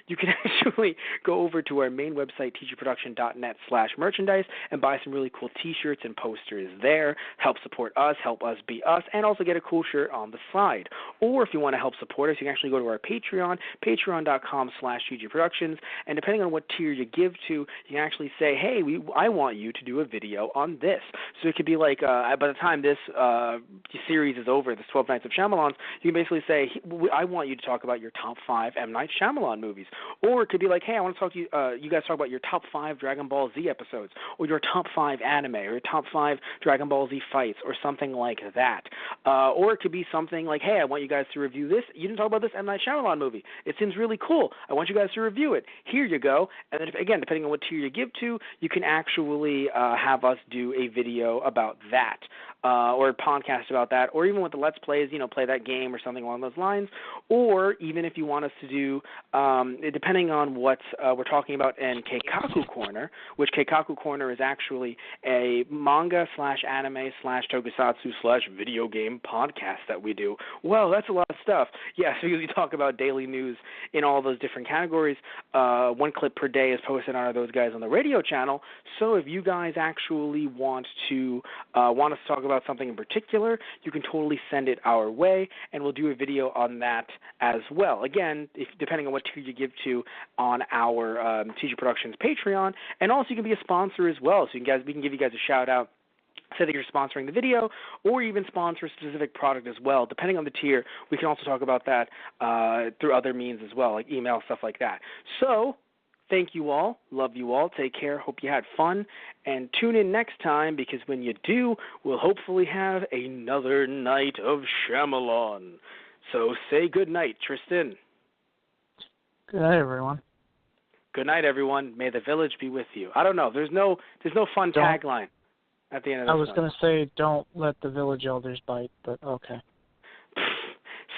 you can actually go over to our main website, tgproduction.net/merchandise, and buy some really cool T-shirts and posters there. Help support us, help us be us, and also get a cool shirt on the side. Or if you want to help support us, you can actually go to our Patreon, patreon.com/tgproductions, and depending on what tier you give to, you can actually say, hey, I want you to do a video on this. So it could be like, by the time this series is over, this 12 Nights of Shyamalan, you can basically say, I want you to talk about your top 5 M. Night Shyamalan movies. Or it could be like, hey, I want to talk to you, you guys talk about your top 5 Dragon Ball Z episodes, or your top 5 anime, or your top 5 Dragon Ball Z fights, or something like that. Or it could be something like, hey, I want you guys to review this. You didn't talk about this M. Night Shyamalan movie. It seems really cool. I want you guys to review it. Here you go. And then, again, depending on what tier you give to, you can actually have us do a video about that, or a podcast about that, or even with the Let's Plays, play that game or something along those lines. Or even if you want us to do, depending on what we're talking about in Keikaku Corner, which Keikaku Corner is actually a manga/anime/tokusatsu/video game podcast that we do. Well, that's a lot of stuff. Yes, because we talk about daily news in all those different categories. 1 clip per day is posted on our Those Guys on the Radio channel. So if you guys actually want us to talk about something in particular, you can totally send it our way, and we'll do a video on that as well. Again, depending on what tier you give to on our TG Productions Patreon, and also you can be a sponsor as well. So we can give you guys a shout out, say that you're sponsoring the video, or even sponsor a specific product as well. Depending on the tier, we can also talk about that through other means as well, like email, stuff like that. So Thank you all. Love you all. Take care. Hope you had fun. And tune in next time, because when you do, we'll hopefully have another Night of Shyamalan. So say good night, Tristan. Good night, everyone. Good night, everyone. May the village be with you. I don't know. There's no fun tagline at the end of this. I was going to say, don't let the village elders bite, but okay.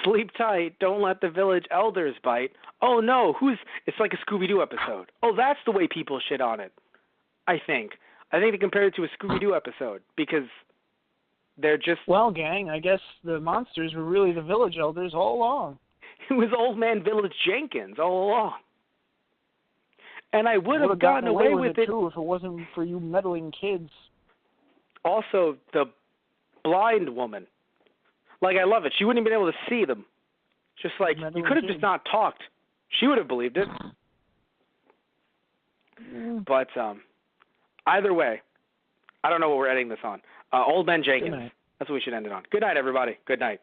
Sleep tight. Don't let the village elders bite. Oh no, it's like a Scooby-Doo episode. Oh, that's the way people shit on it. I think they compared it to a Scooby-Doo episode because they're just... Well, gang, I guess the monsters were really the village elders all along. It was Old Man Village Jenkins all along. And I would have gotten away with it too if it wasn't for you meddling kids. Also, the blind woman. Like, I love it. She wouldn't have been able to see them. Just like, you could have just not talked. She would have believed it. But either way, I don't know what we're ending this on. Old Man Jenkins. That's what we should end it on. Good night, everybody. Good night.